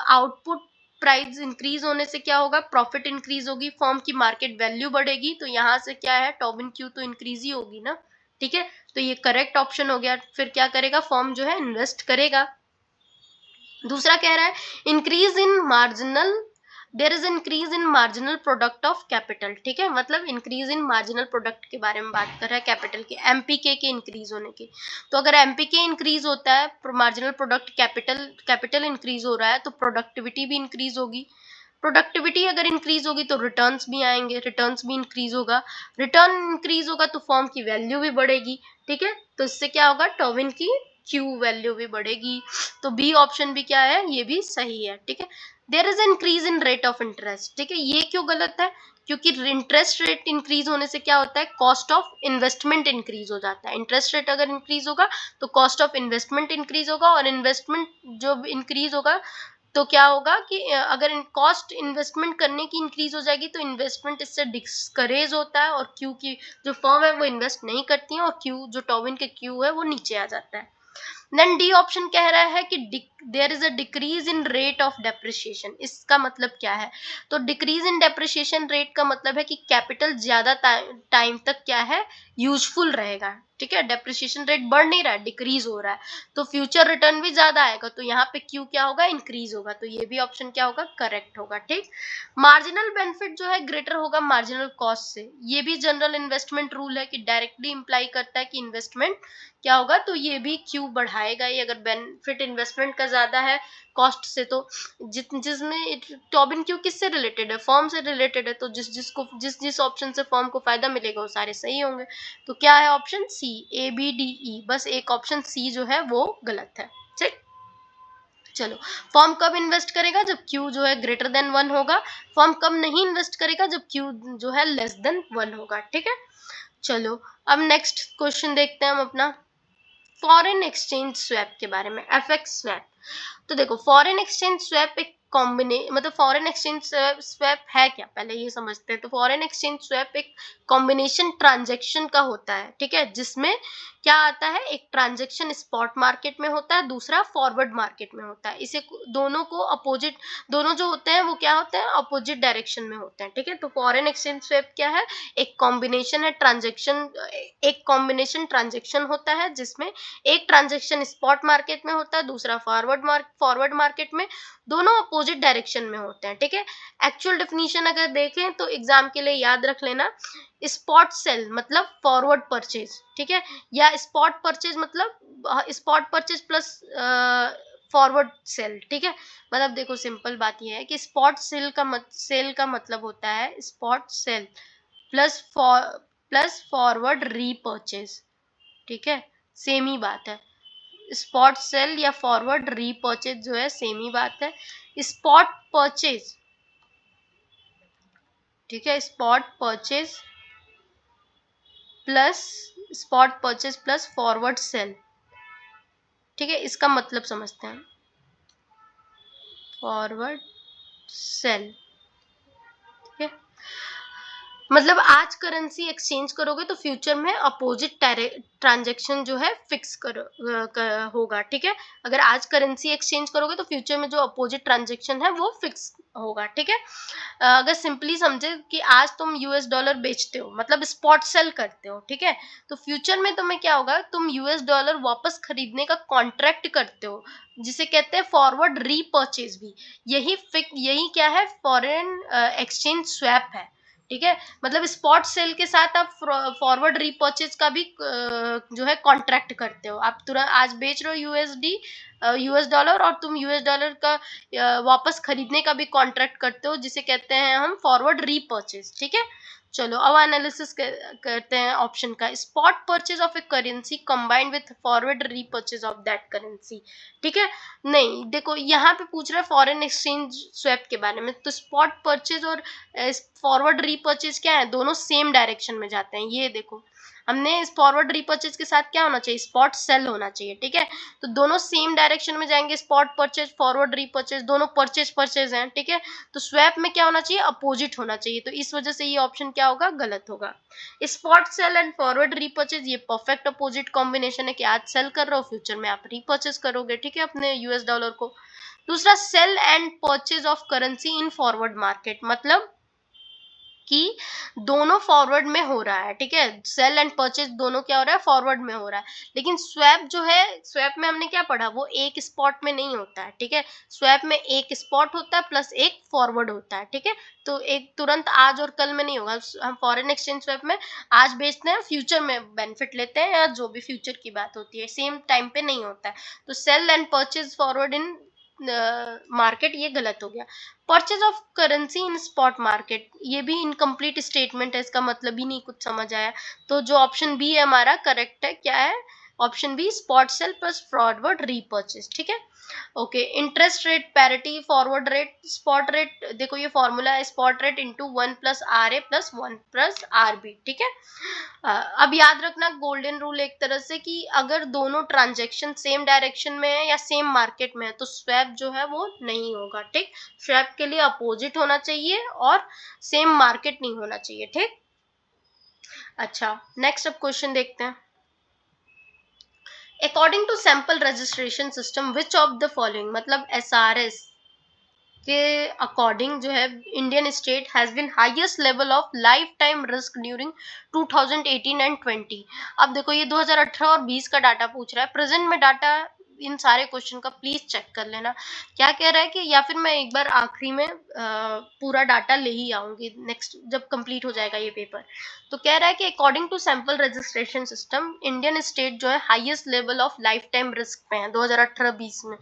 आउटपुट प्राइस इंक्रीज होने से क्या होगा, प्रॉफिट इंक्रीज होगी, फर्म की मार्केट वैल्यू बढ़ेगी, तो यहाँ से क्या है, टॉबिन क्यू तो इंक्रीज ही होगी ना, ठीक है। तो ये करेक्ट ऑप्शन हो गया। फिर क्या करेगा, फर्म जो है इन्वेस्ट करेगा। दूसरा कह रहा है increase in marginal, there is increase in marginal product of capital, ठीक है। मतलब इंक्रीज इन मार्जिनल प्रोडक्ट के बारे में बात कर रहा है, कैपिटल के, एमपीके के इंक्रीज होने की। तो अगर एमपीके इंक्रीज होता है, मार्जिनल प्रोडक्ट कैपिटल इंक्रीज हो रहा है, तो प्रोडक्टिविटी भी इंक्रीज होगी। प्रोडक्टिविटी अगर इंक्रीज होगी तो रिटर्न्स भी आएंगे, रिटर्न्स भी इंक्रीज होगा, रिटर्न इंक्रीज होगा तो फर्म की वैल्यू भी बढ़ेगी, ठीक है। तो इससे क्या होगा, टॉबिन की क्यू वैल्यू भी बढ़ेगी। तो बी ऑप्शन भी क्या है, ये भी सही है, ठीक है। There is increase in rate of interest, ठीक है। ये क्यों गलत है, क्योंकि इंटरेस्ट रेट इंक्रीज होने से क्या होता है, कॉस्ट ऑफ इन्वेस्टमेंट इंक्रीज हो जाता है। इंटरेस्ट रेट अगर इंक्रीज होगा तो कॉस्ट ऑफ इन्वेस्टमेंट इंक्रीज होगा, और इन्वेस्टमेंट जो इंक्रीज होगा तो क्या होगा कि अगर कॉस्ट इन्वेस्टमेंट करने की इंक्रीज हो जाएगी तो इन्वेस्टमेंट इससे डिस्करेज होता है, और क्यू की जो फर्म है वो इन्वेस्ट नहीं करती है, और क्यू जो टॉबिन के क्यू है वो नीचे आ जाता है। देन डी ऑप्शन कह रहा है कि there is a decrease in rate of depreciation. इसका मतलब क्या है, तो डिक्रीज इन डेप्रिसिएशन रेट का मतलब है कि कैपिटल ज्यादा टाइम तक क्या है, यूजफुल रहेगा, ठीक है। डेप्रिसिएशन रेट बढ़ नहीं रहा है, डिक्रीज हो रहा है, तो फ्यूचर रिटर्न भी ज्यादा आएगा, तो यहाँ पे क्यू क्या होगा, इंक्रीज होगा, तो ये भी ऑप्शन क्या होगा, करेक्ट होगा, ठीक। मार्जिनल बेनिफिट जो है ग्रेटर होगा मार्जिनल कॉस्ट से, ये भी जनरल इन्वेस्टमेंट रूल है कि डायरेक्टली इंप्लाई करता है कि इन्वेस्टमेंट क्या होगा, तो ये भी क्यू बढ़ाएगा ही अगर बेनिफिट इन्वेस्टमेंट का ज्यादा है कॉस्ट से। तो जिसमें टॉबिन क्यू किससे रिलेटेड है, फर्म से रिलेटेड है, तो जिस ऑप्शन से फर्म को फायदा मिलेगा वो सारे सही होंगे। तो क्या है option C, A B D E, बस एक ऑप्शन सी जो है वो गलत है, ठीक। चलो, फर्म कब इन्वेस्ट करेगा, जब क्यू जो है ग्रेटर देन 1 होगा। फर्म कब नहीं इन्वेस्ट करेगा, जब क्यू जो है लेस देन 1 होगा, ठीक है। चलो अब नेक्स्ट क्वेश्चन देखते हैं हम अपना, फॉरेन एक्सचेंज स्वैप के बारे में, एफएक्स स्वैप। तो देखो फॉरेन एक्सचेंज स्वैप एक मतलब फॉरेन एक्सचेंज स्वैप है क्या, पहले ये समझते हैं। तो फॉरेन एक्सचेंज स्वैप एक कॉम्बिनेशन ट्रांजैक्शन का होता है, ठीक है, जिसमें क्या आता है, एक ट्रांजैक्शन स्पॉट मार्केट में होता है, दूसरा फॉरवर्ड मार्केट में होता है। इसे दोनों को अपोजिट, दोनों जो होते हैं वो क्या होते हैं, अपोजिट डायरेक्शन में होते हैं, ठीक है। तो फॉरेन एक्सचेंज स्वैप क्या है, एक कॉम्बिनेशन है ट्रांजैक्शन, एक कॉम्बिनेशन ट्रांजैक्शन होता है जिसमें एक ट्रांजैक्शन स्पॉट मार्केट में होता है, दूसरा फॉरवर्ड मार्केट में, दोनों अपोजिट डायरेक्शन में होते हैं, ठीक है। एक्चुअल डेफिनेशन अगर देखें तो एग्जाम के लिए याद रख लेना, स्पॉट सेल मतलब फॉरवर्ड परचेज, ठीक है, या स्पॉट परचेज मतलब spot purchase plus forward sale, ठीक है। मतलब देखो सिंपल बात यह है कि स्पॉट सेल का मतलब होता है spot sale plus forward repurchase, ठीक है, सेम ही बात है। स्पॉट सेल या फॉरवर्ड रीपर्चेज जो है सेम ही बात है। स्पॉट परचेज, ठीक है, plus spot purchase plus forward sale, ठीक है, इसका मतलब समझते हैं। फॉरवर्ड सेल, ठीक है, मतलब आज करेंसी एक्सचेंज करोगे तो फ्यूचर में अपोजिट ट्रांजैक्शन जो है फिक्स होगा, ठीक है। अगर आज करेंसी एक्सचेंज करोगे तो फ्यूचर में जो अपोजिट ट्रांजैक्शन है वो फिक्स होगा, ठीक है। अगर सिंपली समझे कि आज तुम यूएस डॉलर बेचते हो मतलब स्पॉट सेल करते हो, ठीक है, तो फ्यूचर में तुम्हें क्या होगा, तुम यूएस डॉलर वापस खरीदने का कॉन्ट्रैक्ट करते हो, जिसे कहते हैं फॉरवर्ड रीपर्चेज भी। यही क्या है, फॉरेन एक्सचेंज स्वैप है, ठीक है। मतलब स्पॉट सेल के साथ आप फॉरवर्ड रीपर्चेज का भी जो है कॉन्ट्रैक्ट करते हो। आप तुरंत आज बेच रहे हो यूएस डॉलर और तुम यूएस डॉलर का वापस खरीदने का भी कॉन्ट्रैक्ट करते हो, जिसे कहते हैं हम फॉरवर्ड रीपर्चेज, ठीक है। चलो अब एनालिसिस करते हैं ऑप्शन का। Spot purchase of A currency combined with forward repurchase of that currency, ठीक है। नहीं देखो यहाँ पे पूछ रहा है फॉरेन एक्सचेंज स्वैप के बारे में, तो स्पॉट परचेज और फॉरवर्ड रीपर्चेज क्या है, दोनों सेम डायरेक्शन में जाते हैं। ये देखो हमने इस फॉरवर्ड रीपर्चेज के साथ क्या होना चाहिए, स्पॉट सेल होना चाहिए, ठीक है। तो दोनों सेम डायरेक्शन में जाएंगे, स्पॉट परचेज फॉरवर्ड रीपर्चेज दोनों परचेज हैं, ठीक है। तो स्वैप में क्या होना चाहिए, अपोजिट होना चाहिए, तो इस वजह से ये ऑप्शन क्या होगा, गलत होगा। Spot sale and forward repurchase ये परफेक्ट अपोजिट कॉम्बिनेशन है कि आज सेल कर रहे हो फ्यूचर में आप रीपर्चेज करोगे, ठीक है, अपने यूएस डॉलर को। दूसरा, sale and purchase of currency in forward market, मतलब कि दोनों फॉरवर्ड में हो रहा है, ठीक है, सेल एंड परचेज दोनों क्या हो रहा है, फॉरवर्ड में हो रहा है। लेकिन स्वैप जो है, स्वैप में हमने क्या पढ़ा, वो एक स्पॉट में नहीं होता है, ठीक है। स्वैप में एक स्पॉट होता है प्लस एक फॉरवर्ड होता है, ठीक है। तो एक तुरंत आज और कल में नहीं होगा। हम फॉरेन एक्सचेंज स्वैप में आज बेचते हैं, फ्यूचर में बेनिफिट लेते हैं, या जो भी फ्यूचर की बात होती है सेम टाइम पे नहीं होता है। तो sale and purchase forward in market ये गलत हो गया। Purchase of currency in spot market ये भी इनकम्प्लीट स्टेटमेंट है, इसका मतलब ही नहीं कुछ समझ आया। तो जो ऑप्शन बी है हमारा करेक्ट है, क्या है, option B spot sale plus forward repurchase, ठीक है। Okay, interest rate parity forward rate spot rate, देखो ये फॉर्मूला है, स्पॉट रेट इंटू 1+RA+1+RB, ठीक है। अब याद रखना गोल्डन रूल एक तरह से कि अगर दोनों ट्रांजैक्शन सेम डायरेक्शन में है या सेम मार्केट में है तो स्वैप जो है वो नहीं होगा, ठीक। स्वैप के लिए अपोजिट होना चाहिए और सेम मार्केट नहीं होना चाहिए, ठीक। अच्छा, नेक्स्ट अब क्वेश्चन देखते हैं। According to sample registration system which of the following, मतलब एसआरएस के अकॉर्डिंग जो है Indian state has been highest level of lifetime risk during 2018 and 20। अब देखो ये 2018 और 20 का डाटा पूछ रहा है, प्रेजेंट में डाटा इन सारे क्वेश्चन का प्लीज चेक कर लेना। क्या कह रहा है कि, या फिर मैं एक बार आखिरी में पूरा डाटा ले ही आऊंगी नेक्स्ट जब कंप्लीट हो जाएगा ये पेपर। तो कह रहा है कि according to sample registration system Indian state जो है highest level of lifetime risk पे है 2018-20 में।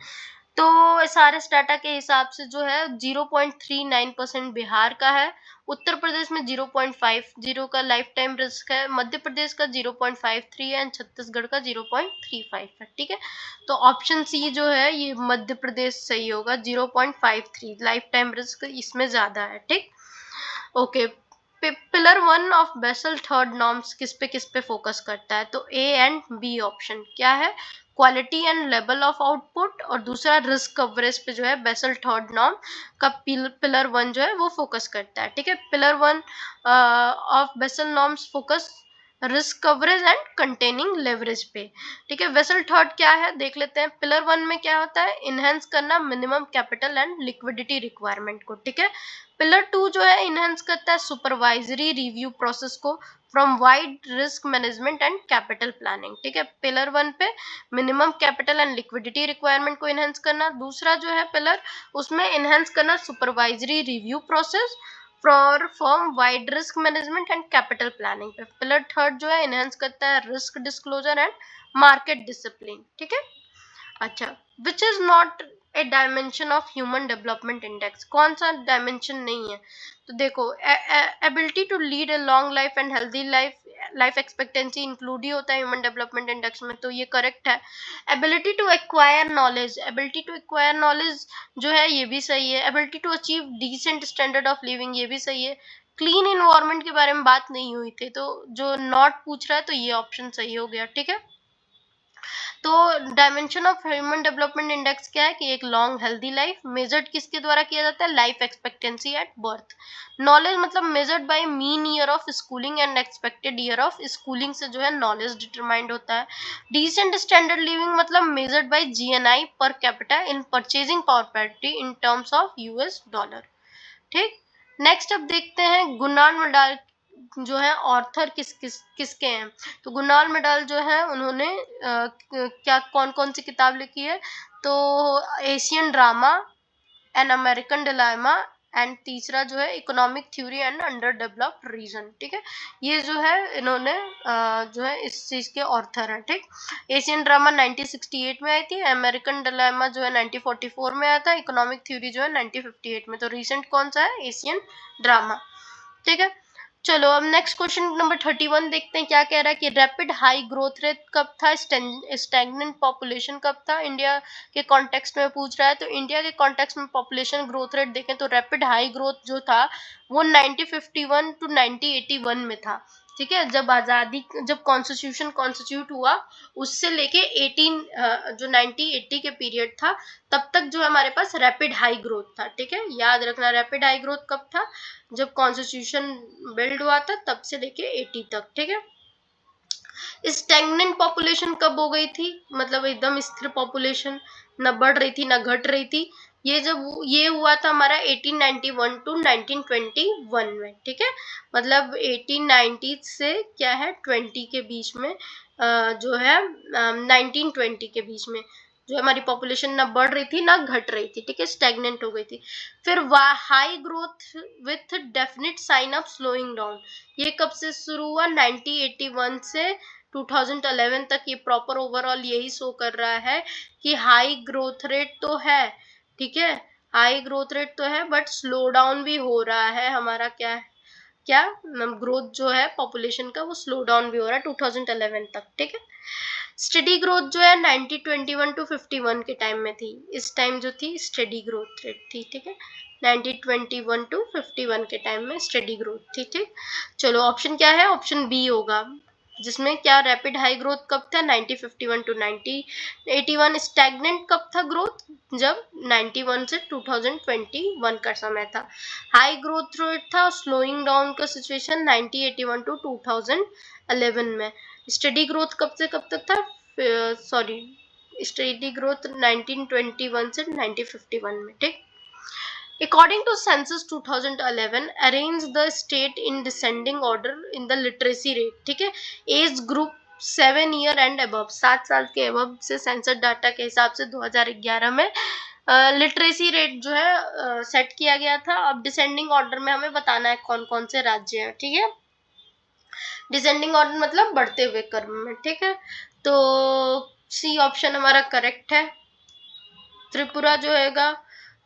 तो एसआरएस डाटा के हिसाब से जो है 0.39% बिहार का है, उत्तर प्रदेश में 0.50 का लाइफ टाइम रिस्क है, मध्य प्रदेश का 0.53 है एंड छत्तीसगढ़ का 0.35 है, ठीक है। तो ऑप्शन सी जो है ये मध्य प्रदेश सही होगा, 0.53 लाइफ टाइम रिस्क इसमें ज्यादा है, ठीक। Okay, pillar 1 of Basel third norms किस पे फोकस करता है, तो ए एंड बी ऑप्शन क्या है, quality and level of output, और दूसरा रिस्क कवरेज पे जो है बेसल थर्ड नॉर्म का पिलर 1 जो है वो फोकस करता है, ठीक है। Pillar 1 of Basel norms focus risk coverage and containing leverage पे। ठीक है, वेसल थर्ड क्या है देख लेते हैं। पिलर 1 में क्या होता है, इनहेंस करना minimum capital and liquidity requirement को। ठीक है, पिलर 2 जो है इनहेंस करता है सुपरवाइजरी रिव्यू प्रोसेस को from wide risk management and capital planning. ठीक है, पिलर 1 पे minimum capital and liquidity requirement को इनहेंस करना। दूसरा जो है पिलर, उसमें इनहेंस करना supervisory review process for form wide risk management and capital planning पे। पिलर थर्ड जो है इनहेंस करता है risk disclosure and market discipline. ठीक है, अच्छा, which is not a dimension of human development index, कौन सा डायमेंशन नहीं है? तो देखो, ability to lead a long life and healthy life, life expectancy include ही होता है ह्यूमन डेवलपमेंट इंडेक्स में, तो ये करेक्ट है। Ability to acquire knowledge, ability to acquire knowledge जो है ये भी सही है। Ability to achieve decent standard of living, ये भी सही है। क्लीन इन्वायरमेंट के बारे में बात नहीं हुई थी, तो जो नॉट पूछ रहा है तो ये ऑप्शन सही हो गया। ठीक है, तो dimension of human development index क्या है कि एक लॉन्ग हेल्दी लाइफ मेजर्ड किसके द्वारा किया जाता है, life expectancy at birth. Knowledge मतलब measured by mean year of schooling and expected year of schooling से जो है नॉलेज डिटरमाइंड होता है। डिसेंट स्टैंडर्ड लिविंग मतलब measured by GNI per capita in purchasing power parity in terms of US dollar. ठीक, next अब देखते हैं गुनान मडाल जो है ऑर्थर किसके हैं। तो गुनान मडाल जो है उन्होंने क्या कौन कौन सी किताब लिखी है, तो Asian drama, an American dilemma, and तीसरा जो है economic theory and underdeveloped region. ठीक है, ये जो है इन्होंने जो है इस चीज के ऑर्थर हैं। ठीक, एशियन ड्रामा 1968 में आई थी, अमेरिकन डिलेमा जो है 1944 में आया था, इकोनॉमिक थ्योरी जो है 1958 में। तो रिसेंट कौन सा है, एशियन ड्रामा। ठीक है, चलो अब नेक्स्ट क्वेश्चन नंबर 31 देखते हैं, क्या कह रहा है कि रैपिड हाई ग्रोथ रेट कब था, स्टैग्नेंट पॉपुलेशन कब था। इंडिया के कॉन्टेक्स्ट में पूछ रहा है, तो इंडिया के कॉन्टेक्स्ट में पॉपुलेशन ग्रोथ रेट देखें तो रैपिड हाई ग्रोथ जो था वो 1951 टू 1981 में था। ठीक है, जब आज़ादी, जब कॉन्स्टिट्यूशन कॉन्स्टिट्यूट हुआ उससे लेके 18 जो 1980 के पीरियड था तब तक जो हमारे पास रैपिड हाई ग्रोथ था। ठीक है, याद रखना रैपिड हाई ग्रोथ कब था, जब कॉन्स्टिट्यूशन बिल्ड हुआ था तब से लेके 80 तक। ठीक है, स्टैग्नेंट पॉपुलेशन कब हो गई थी, मतलब एकदम स्थिर पॉपुलेशन, न बढ़ रही थी न घट रही थी, ये जब ये हुआ था हमारा 1891 टू 1921 में। ठीक है, मतलब 1890 से क्या है 20 के बीच में, जो है 1920 के बीच में जो हमारी पॉपुलेशन ना बढ़ रही थी ना घट रही थी। ठीक है, स्टैग्नेंट हो गई थी। फिर high growth with definite sign of slowing down, ये कब से शुरू हुआ, 1981 से 2011 तक। ये प्रॉपर ओवरऑल यही शो कर रहा है कि हाई ग्रोथ रेट तो है, ठीक है, हाई ग्रोथ रेट तो है बट स्लो डाउन भी हो रहा है हमारा, क्या क्या ग्रोथ जो है पॉपुलेशन का वो स्लो डाउन भी हो रहा है 2011 तक। ठीक है, स्टडी ग्रोथ जो है 1921 टू 51 के टाइम में थी, इस टाइम जो थी स्टडी ग्रोथ रेट थी। ठीक है, 1921 टू 51 के टाइम में स्टडी ग्रोथ थी। ठीक, चलो ऑप्शन क्या है, ऑप्शन बी होगा, जिसमें क्या रैपिड हाई ग्रोथ कब था, 1951 टू 1981। स्टैग्नेंट कब था ग्रोथ, जब 91 से 2021 का समय था। हाई ग्रोथ रेट था, स्लोइंग डाउन का सिचुएशन 1981 टू 2011 में। स्टडी ग्रोथ कब से कब तक था, सॉरी स्टडी ग्रोथ 1921 से 1951 में। ठीक, according to census 2011 arrange the state in descending order in the literacy rate। ठीक है, age group 7 year and above, 7 साल के अबव से सेंसस डाटा के हिसाब से 2011 में लिटरेसी रेट जो है सेट किया गया था। अब डिसेंडिंग ऑर्डर में हमें बताना है कौन कौन से राज्य हैं। ठीक है, डिसेंडिंग ऑर्डर मतलब बढ़ते हुए क्रम में। ठीक है, तो सी ऑप्शन हमारा करेक्ट है। त्रिपुरा जो हैगा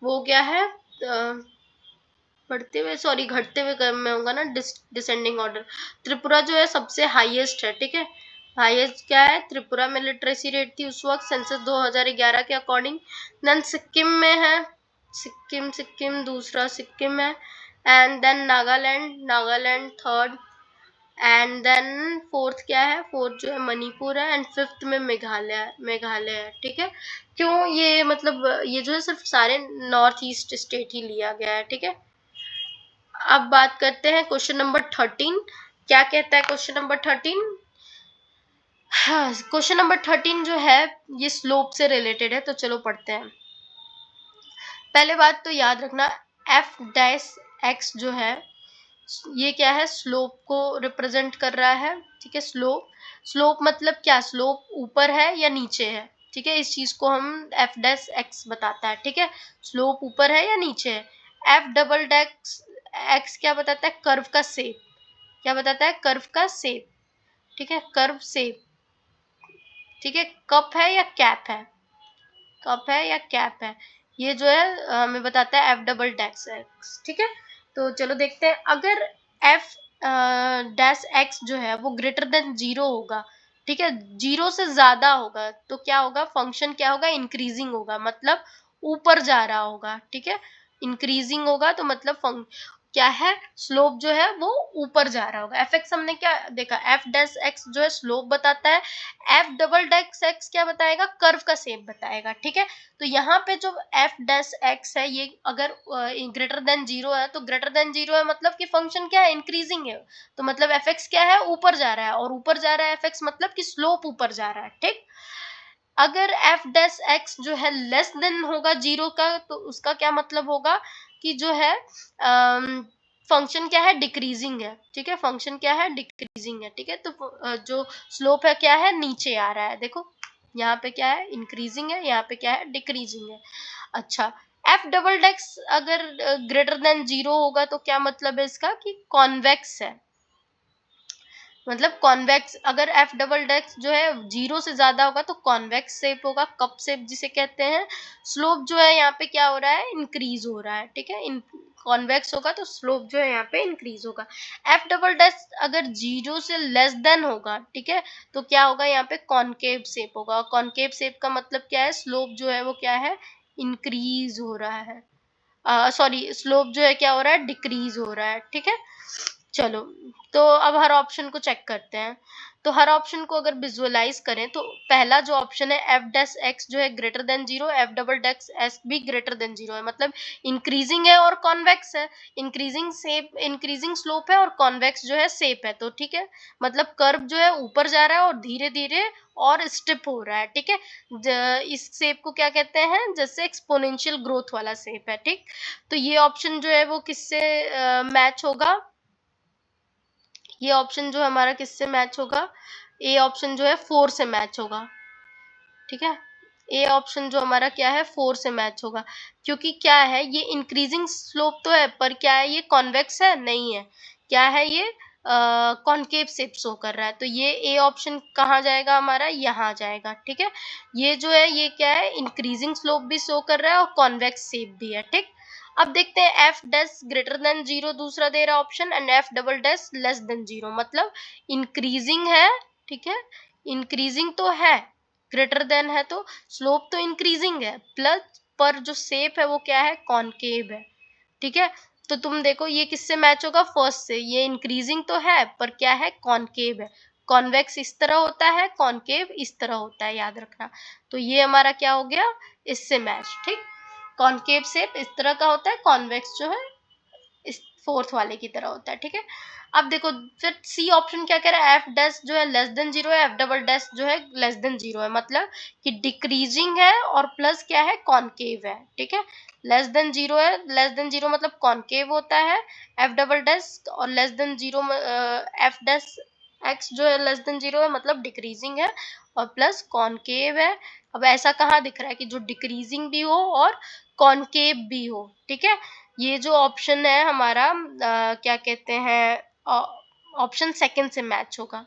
वो क्या है, बढ़ते हुए सॉरी घटते हुए क्रम में होगा ना, डिसेंडिंग ऑर्डर। त्रिपुरा जो है सबसे हाईएस्ट है। ठीक है, हाईएस्ट क्या है, त्रिपुरा में लिटरेसी रेट थी उस वक्त सेंसस 2011 के अकॉर्डिंग। देन सिक्किम में है, सिक्किम दूसरा सिक्किम है, and then Nagaland third, and then fourth क्या है, फोर्थ जो है मणिपुर है, एंड फिफ्थ में मेघालय है। ठीक है, क्यों ये मतलब ये जो है सिर्फ सारे नॉर्थ ईस्ट स्टेट ही लिया गया है। ठीक है, अब बात करते हैं क्वेश्चन नंबर 13 क्या कहता है क्वेश्चन नंबर 13? हाँ, क्वेश्चन नंबर 13 जो है ये स्लोप से रिलेटेड है, तो चलो पढ़ते हैं। पहले बात तो याद रखना, एफ डैश एक्स जो है ये क्या है, स्लोप को रिप्रेजेंट कर रहा है। ठीक है, स्लोप, स्लोप मतलब क्या, स्लोप ऊपर है या नीचे है। ठीक है, इस चीज को हम एफ डैश एक्स बताता है। ठीक है, स्लोप ऊपर है या नीचे है। एफ डबल डैश एक्स क्या बताता है, कर्व का शेप। क्या बताता है, कर्व का शेप। ठीक है, कर्व शेप। ठीक है, कप है या कैप है, कप है या कैप है, ये जो है हमें बताता है एफ डबल डैश एक्स। ठीक है, तो चलो देखते हैं, अगर एफ डैश एक्स जो है वो ग्रेटर देन 0 होगा, ठीक है, 0 से ज्यादा होगा, तो क्या होगा, फंक्शन क्या होगा, इंक्रीजिंग होगा, मतलब ऊपर जा रहा होगा। ठीक है, इंक्रीजिंग होगा तो मतलब क्या है, स्लोप जो है वो ऊपर जा रहा होगा। एफ एक्स हमने क्या देखा, एफ डैश एक्स जो है स्लोप बताता है, एफ डबल डैश एक्स क्या बताएगा, कर्व का शेप बताएगा। ठीक है, तो यहाँ पे जो एफ डैश एक्स है ये अगर ग्रेटर देन 0 है, तो ग्रेटर देन 0 है मतलब कि फंक्शन क्या है, इंक्रीजिंग है, तो मतलब एफ एक्स क्या है, ऊपर जा रहा है, और ऊपर जा रहा है एफ एक्स मतलब कि स्लोप ऊपर जा रहा है। ठीक, अगर एफ डैश एक्स जो है लेस देन होगा 0 का, तो उसका क्या मतलब होगा कि जो है फंक्शन क्या है, डिक्रीजिंग है। ठीक है, फंक्शन क्या है, डिक्रीजिंग है। ठीक है, तो जो स्लोप है क्या है, नीचे आ रहा है। देखो यहाँ पे क्या है, इंक्रीजिंग है, यहाँ पे क्या है, डिक्रीजिंग है। अच्छा, एफ डबल डेक्स अगर ग्रेटर देन 0 होगा तो क्या मतलब है इसका, कि कॉन्वेक्स है, मतलब कॉन्वेक्स। अगर एफ डबल डेक्स जो है 0 से ज्यादा होगा तो कॉन्वेक्स शेप होगा, कप शेप जिसे कहते हैं। स्लोप जो है यहाँ पे क्या हो रहा है, इंक्रीज हो रहा है। ठीक है, कॉन्वेक्स होगा तो स्लोप जो है यहाँ पे इंक्रीज होगा। एफ डबल डेक्स अगर 0 से लेस देन होगा, ठीक है, तो क्या होगा, यहाँ पे कॉनकेव शेप होगा। कॉनकेव शेप का मतलब क्या है, स्लोप जो है वो क्या है, इंक्रीज हो रहा है, सॉरी स्लोप जो है क्या हो रहा है, डिक्रीज हो रहा है। ठीक है, चलो, तो अब हर ऑप्शन को चेक करते हैं। तो हर ऑप्शन को अगर विजुअलाइज करें तो पहला जो ऑप्शन है एफ डैश एक्स जो है greater than 0, F double dash S भी ग्रेटर देन 0 है, मतलब इंक्रीजिंग है और कॉन्वेक्स है। इंक्रीजिंग शेप, इंक्रीजिंग स्लोप है और कॉन्वेक्स जो है शेप है, तो ठीक है, मतलब कर्व जो है ऊपर जा रहा है और धीरे धीरे और स्टिप हो रहा है। ठीक है, इस शेप को क्या कहते हैं, जैसे एक्सपोनेंशियल ग्रोथ वाला शेप है। ठीक, तो ये ऑप्शन जो है वो किससे मैच होगा, ये ऑप्शन जो हमारा किससे मैच होगा, ए ऑप्शन जो है 4 से मैच होगा। ठीक है, ए ऑप्शन जो हमारा क्या है, 4 से मैच होगा, क्योंकि क्या है, ये इंक्रीजिंग स्लोप तो है, पर क्या है, ये कॉन्वेक्स है नहीं है, क्या है, ये कॉनकेव शेप शो कर रहा है, तो ये ए ऑप्शन कहाँ जाएगा हमारा, यहाँ जाएगा। ठीक है, ये जो है ये क्या है, इंक्रीजिंग स्लोप भी शो कर रहा है और कॉन्वेक्स शेप भी है। ठीक, अब देखते हैं एफ डैश ग्रेटर देन 0 दूसरा दे रहा option, and F double dash less than 0, मतलब इंक्रीजिंग है। ठीक है, इंक्रीजिंग तो है, ग्रेटर देन है तो स्लोप तो इंक्रीजिंग है, प्लस पर जो शेप है वो क्या है, कॉनकेव है। ठीक है, तो तुम देखो ये किससे मैच होगा, फर्स्ट से, ये इंक्रीजिंग तो है पर क्या है, कॉनकेव है। कॉन्वेक्स इस तरह होता है, कॉनकेव इस तरह होता है, याद रखना। तो ये हमारा क्या हो गया, इससे मैच। ठीक, कॉनकेव शेप इस तरह का होता है, कॉन्वेक्स जो है इस फोर्थ वाले की तरह होता है। ठीक है, अब देखो फिर सी ऑप्शन क्या कह रहा है, एफ डैश जो है लेस देन 0 है, एफ डबल डैश जो है लेस देन 0 है, मतलब कि डिक्रीजिंग है और प्लस क्या है, कॉनकेव है। ठीक है, लेस देन 0 है, लेस देन 0 मतलब कॉनकेव होता है, एफ डबल डैश और less than 0 F dash x जो है लेस देन 0 है, मतलब डिक्रीजिंग है और प्लस कॉनकेव है। अब ऐसा कहाँ दिख रहा है कि जो डिक्रीजिंग भी हो और कॉनकेव भी हो। ठीक है, ये जो ऑप्शन है हमारा क्या कहते हैं, ऑप्शन सेकंड से मैच होगा।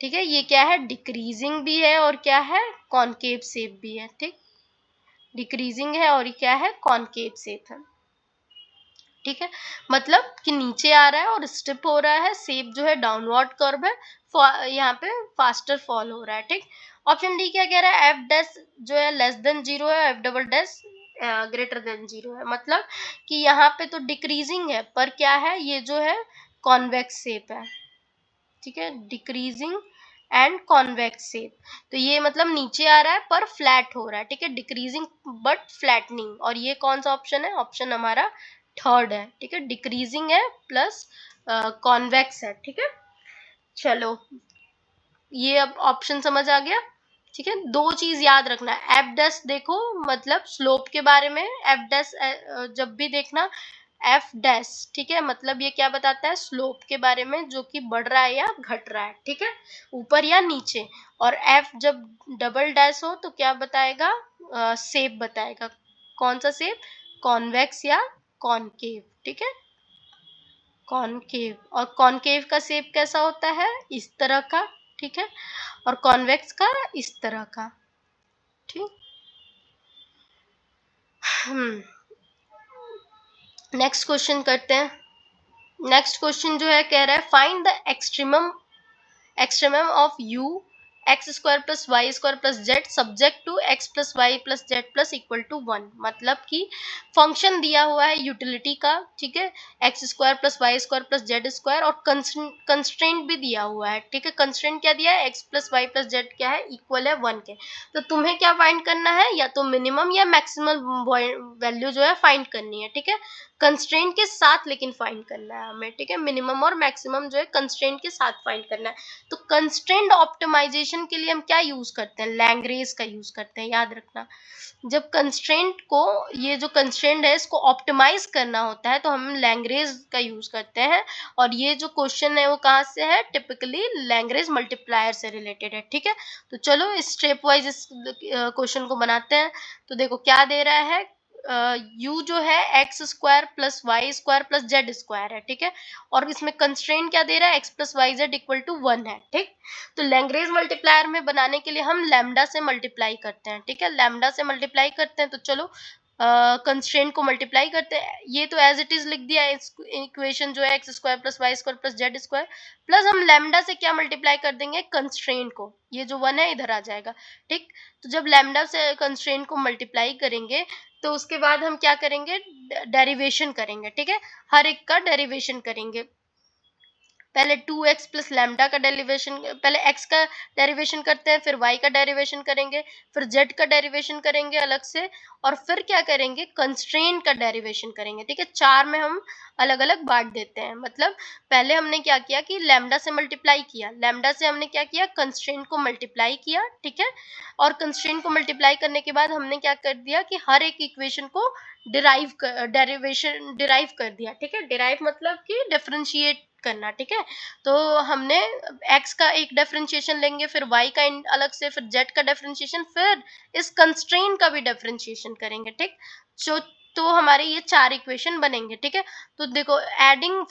ठीक है, ये क्या है, डिक्रीजिंग भी है और क्या है, कॉनकेव शेप भी है। ठीक, डिक्रीजिंग है और क्या है, कॉनकेव शेप है। ठीक है, मतलब कि नीचे आ रहा है और स्टिप हो रहा है, शेप जो है डाउनवर्ड कर्व है, यहाँ पे फास्टर फॉल हो रहा है। ठीक, ऑप्शन डी क्या कह रहा है, एफ डैश जो है लेस देन 0 है, F double dash greater than 0 है, मतलब कि यहाँ पे तो डिक्रीजिंग है पर क्या है, ये जो है कॉन्वेक्स शेप है। ठीक है, डिक्रीजिंग एंड कॉन्वेक्स शेप, तो ये मतलब नीचे आ रहा है पर फ्लैट हो रहा है। ठीक है, डिक्रीजिंग बट फ्लैटनिंग, और ये कौन सा ऑप्शन है, ऑप्शन हमारा थर्ड है। ठीक है, डिक्रीजिंग है प्लस कॉन्वेक्स है, ठीक है। चलो ये अब ऑप्शन समझ आ गया, ठीक है। दो चीज याद रखना, एफ डैश देखो मतलब स्लोप के बारे में, एफ डैश जब भी देखना एफ डैश, ठीक है, मतलब ये क्या बताता है, स्लोप के बारे में, जो कि बढ़ रहा है या घट रहा है, ठीक है, ऊपर या नीचे। और एफ जब डबल डैश हो तो क्या बताएगा, शेप बताएगा। कौन सा शेप, कॉन्वेक्स या कॉनकेव, ठीक है, कॉनकेव। और कॉनकेव का शेप कैसा होता है, इस तरह का, ठीक है, और कॉन्वेक्स का इस तरह का, ठीक। नेक्स्ट क्वेश्चन करते हैं। नेक्स्ट क्वेश्चन जो है कह रहा है find the extremum of u x square plus y square plus z subject to x plus y plus z plus equal to 1। मतलब कि फंक्शन दिया हुआ है यूटिलिटी का, ठीक है, x square plus y square plus z square, और constraint भी दिया हुआ है, ठीक है। कंस्ट्रेंट क्या दिया है, x plus y plus z क्या है, इक्वल है 1 के। तो तुम्हें क्या फाइंड करना है, या तो मिनिमम या मैक्सिमम वैल्यू जो है फाइंड करनी है, ठीक है। कंस्ट्रेंट के साथ लेकिन फाइंड करना है हमें, ठीक है, मिनिमम और मैक्सिमम जो है कंस्ट्रेंट के साथ फाइंड करना है। तो कंस्ट्रेंट ऑप्टिमाइजेशन के लिए हम क्या यूज करते हैं, लैग्रेंज का यूज करते हैं, याद रखना। जब कंस्ट्रेंट को, ये जो कंस्ट्रेंट है इसको ऑप्टिमाइज करना होता है तो हम लैग्रेंज का यूज करते हैं। और ये जो क्वेश्चन है वो कहाँ से है, टिपिकली लैग्रेंज मल्टीप्लायर से रिलेटेड है, ठीक है। तो चलो स्टेप वाइज इस क्वेश्चन को बनाते हैं। तो देखो क्या दे रहा है, u जो है x square plus y square plus z square है, ठीक है। और इसमें कंस्ट्रेंट क्या दे रहा है, x plus y z equal to 1 है, ठीक। तो लैग्रेंज मल्टीप्लायर में बनाने के लिए हम लैम्डा से मल्टीप्लाई करते हैं, ठीक है, लैम्डा से मल्टीप्लाई करते हैं। तो चलो कंस्ट्रेंट को मल्टीप्लाई करते हैं, ये तो एज इट इज लिख दिया इक्वेशन जो है x square plus y square plus z square, plus हम लैम्डा से क्या मल्टीप्लाई कर देंगे, कंस्ट्रेंट को, ये जो 1 है इधर आ जाएगा, ठीक। तो जब लैम्डा से कंस्ट्रेंट को मल्टीप्लाई करेंगे तो उसके बाद हम क्या करेंगे, डेरिवेशन करेंगे, ठीक है, हर एक का डेरिवेशन करेंगे। पहले 2x प्लस लैम्डा का डेरिवेशन, पहले x का डेरिवेशन करते हैं, फिर y का डेरिवेशन करेंगे, फिर z का डेरिवेशन करेंगे अलग से, और फिर क्या करेंगे, कंस्ट्रेंट का डेरिवेशन करेंगे, ठीक है। चार में हम अलग अलग बांट देते हैं। मतलब पहले हमने क्या किया कि लैम्डा से मल्टीप्लाई किया, लैम्डा से हमने क्या किया, कंस्ट्रेंट को मल्टीप्लाई किया, ठीक है। और कंस्ट्रेंट को मल्टीप्लाई करने के बाद हमने क्या कर दिया कि हर एक इक्वेशन को डिराइव कर दिया, ठीक है। डिराइव मतलब कि डिफरेंशिएट करना, ठीक है। तो हमने x का एक डिफरेंशिएशन लेंगे, फिर y का अलग से, फिर z का डिफरेंशिएशन, फिर इस कंस्ट्रेंट का भी डिफरेंशिएशन करेंगे, ठीक। तो हमारे ये चार इक्वेशन बनेंगे, ठीक है। तो देखो एडिंग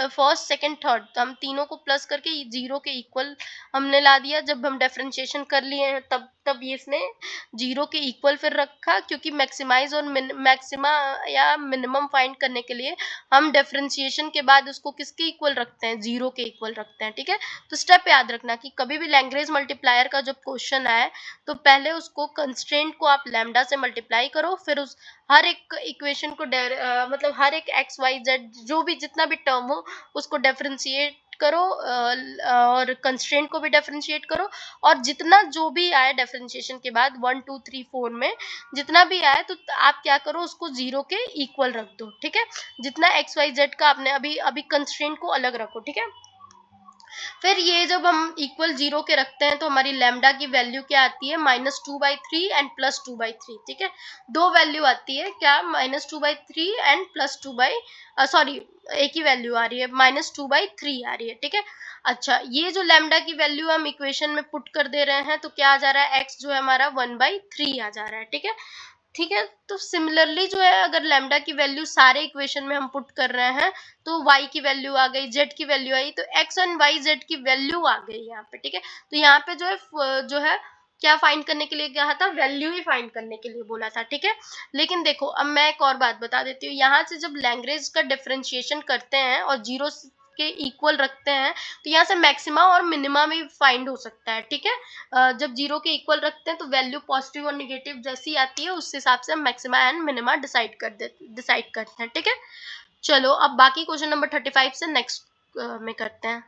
फर्स्ट सेकंड थर्ड, तो हम तीनों को प्लस करके जीरो के इक्वल हमने ला दिया। जब हम डिफरेंशिएशन कर लिए हैं तब ये इसने जीरो के इक्वल फिर रखा, क्योंकि मैक्सिमाइज और मैक्सिमा या मिनिमम फाइंड करने के लिए हम डिफरेंशिएशन के बाद उसको किसके इक्वल रखते हैं, जीरो के इक्वल रखते हैं, ठीक है। तो स्टेप याद रखना कि कभी भी लैग्रेंज मल्टीप्लायर का जब क्वेश्चन आए तो पहले उसको कंस्ट्रेंट को आप लैम्डा से मल्टीप्लाई करो, फिर उस हर एक इक्वेशन को मतलब हर एक एक्स वाई जेड जो भी जितना भी टर्म हो उसको डिफरेंशिएट करो, और कंस्ट्रेंट को भी डिफरेंशिएट करो, और जितना जो भी आए डिफरेंशिएशन के बाद 1 2 3 4 में जितना भी आए तो आप क्या करो, उसको जीरो के इक्वल रख दो, ठीक है। जितना एक्स वाई जेड का आपने अभी अभी कंस्ट्रेंट को अलग रखो, ठीक है। फिर ये जब हम इक्वल जीरो के रखते हैं तो हमारी लैम्डा की वैल्यू क्या आती है, -2/3 एंड +2/3, ठीक है। दो वैल्यू आती है क्या, -2/3 एंड सॉरी एक ही वैल्यू आ रही है, -2/3 आ रही है, ठीक है। अच्छा ये जो लैम्डा की वैल्यू हम इक्वेशन में पुट कर दे रहे हैं तो क्या आ जा रहा है, x जो है हमारा 1/3 आ जा रहा है, ठीक है। ठीक है, तो सिमिलरली जो है अगर लैम्डा की वैल्यू सारे इक्वेशन में हम पुट कर रहे हैं तो y की वैल्यू आ गई, z की वैल्यू आई, तो x एंड y z की वैल्यू आ गई यहाँ पे, ठीक है। तो यहाँ पे जो है क्या फाइंड करने के लिए कहा था, वैल्यू ही फाइंड करने के लिए बोला था, ठीक है। लेकिन देखो अब मैं एक और बात बता देती हूँ, यहाँ से जब लैग्रेंज का डिफरेंशिएशन करते हैं और जीरो के इक्वल रखते हैं तो यहाँ से मैक्सिमा और मिनिमा भी फाइंड हो सकता है, ठीक है। जब जीरो के इक्वल रखते हैं तो वैल्यू पॉजिटिव और निगेटिव जैसी आती है उस हिसाब से हम मैक्सिमा एंड मिनिमा डिसाइड करते हैं, ठीक है। चलो अब बाकी क्वेश्चन नंबर 35 से नेक्स्ट में करते हैं।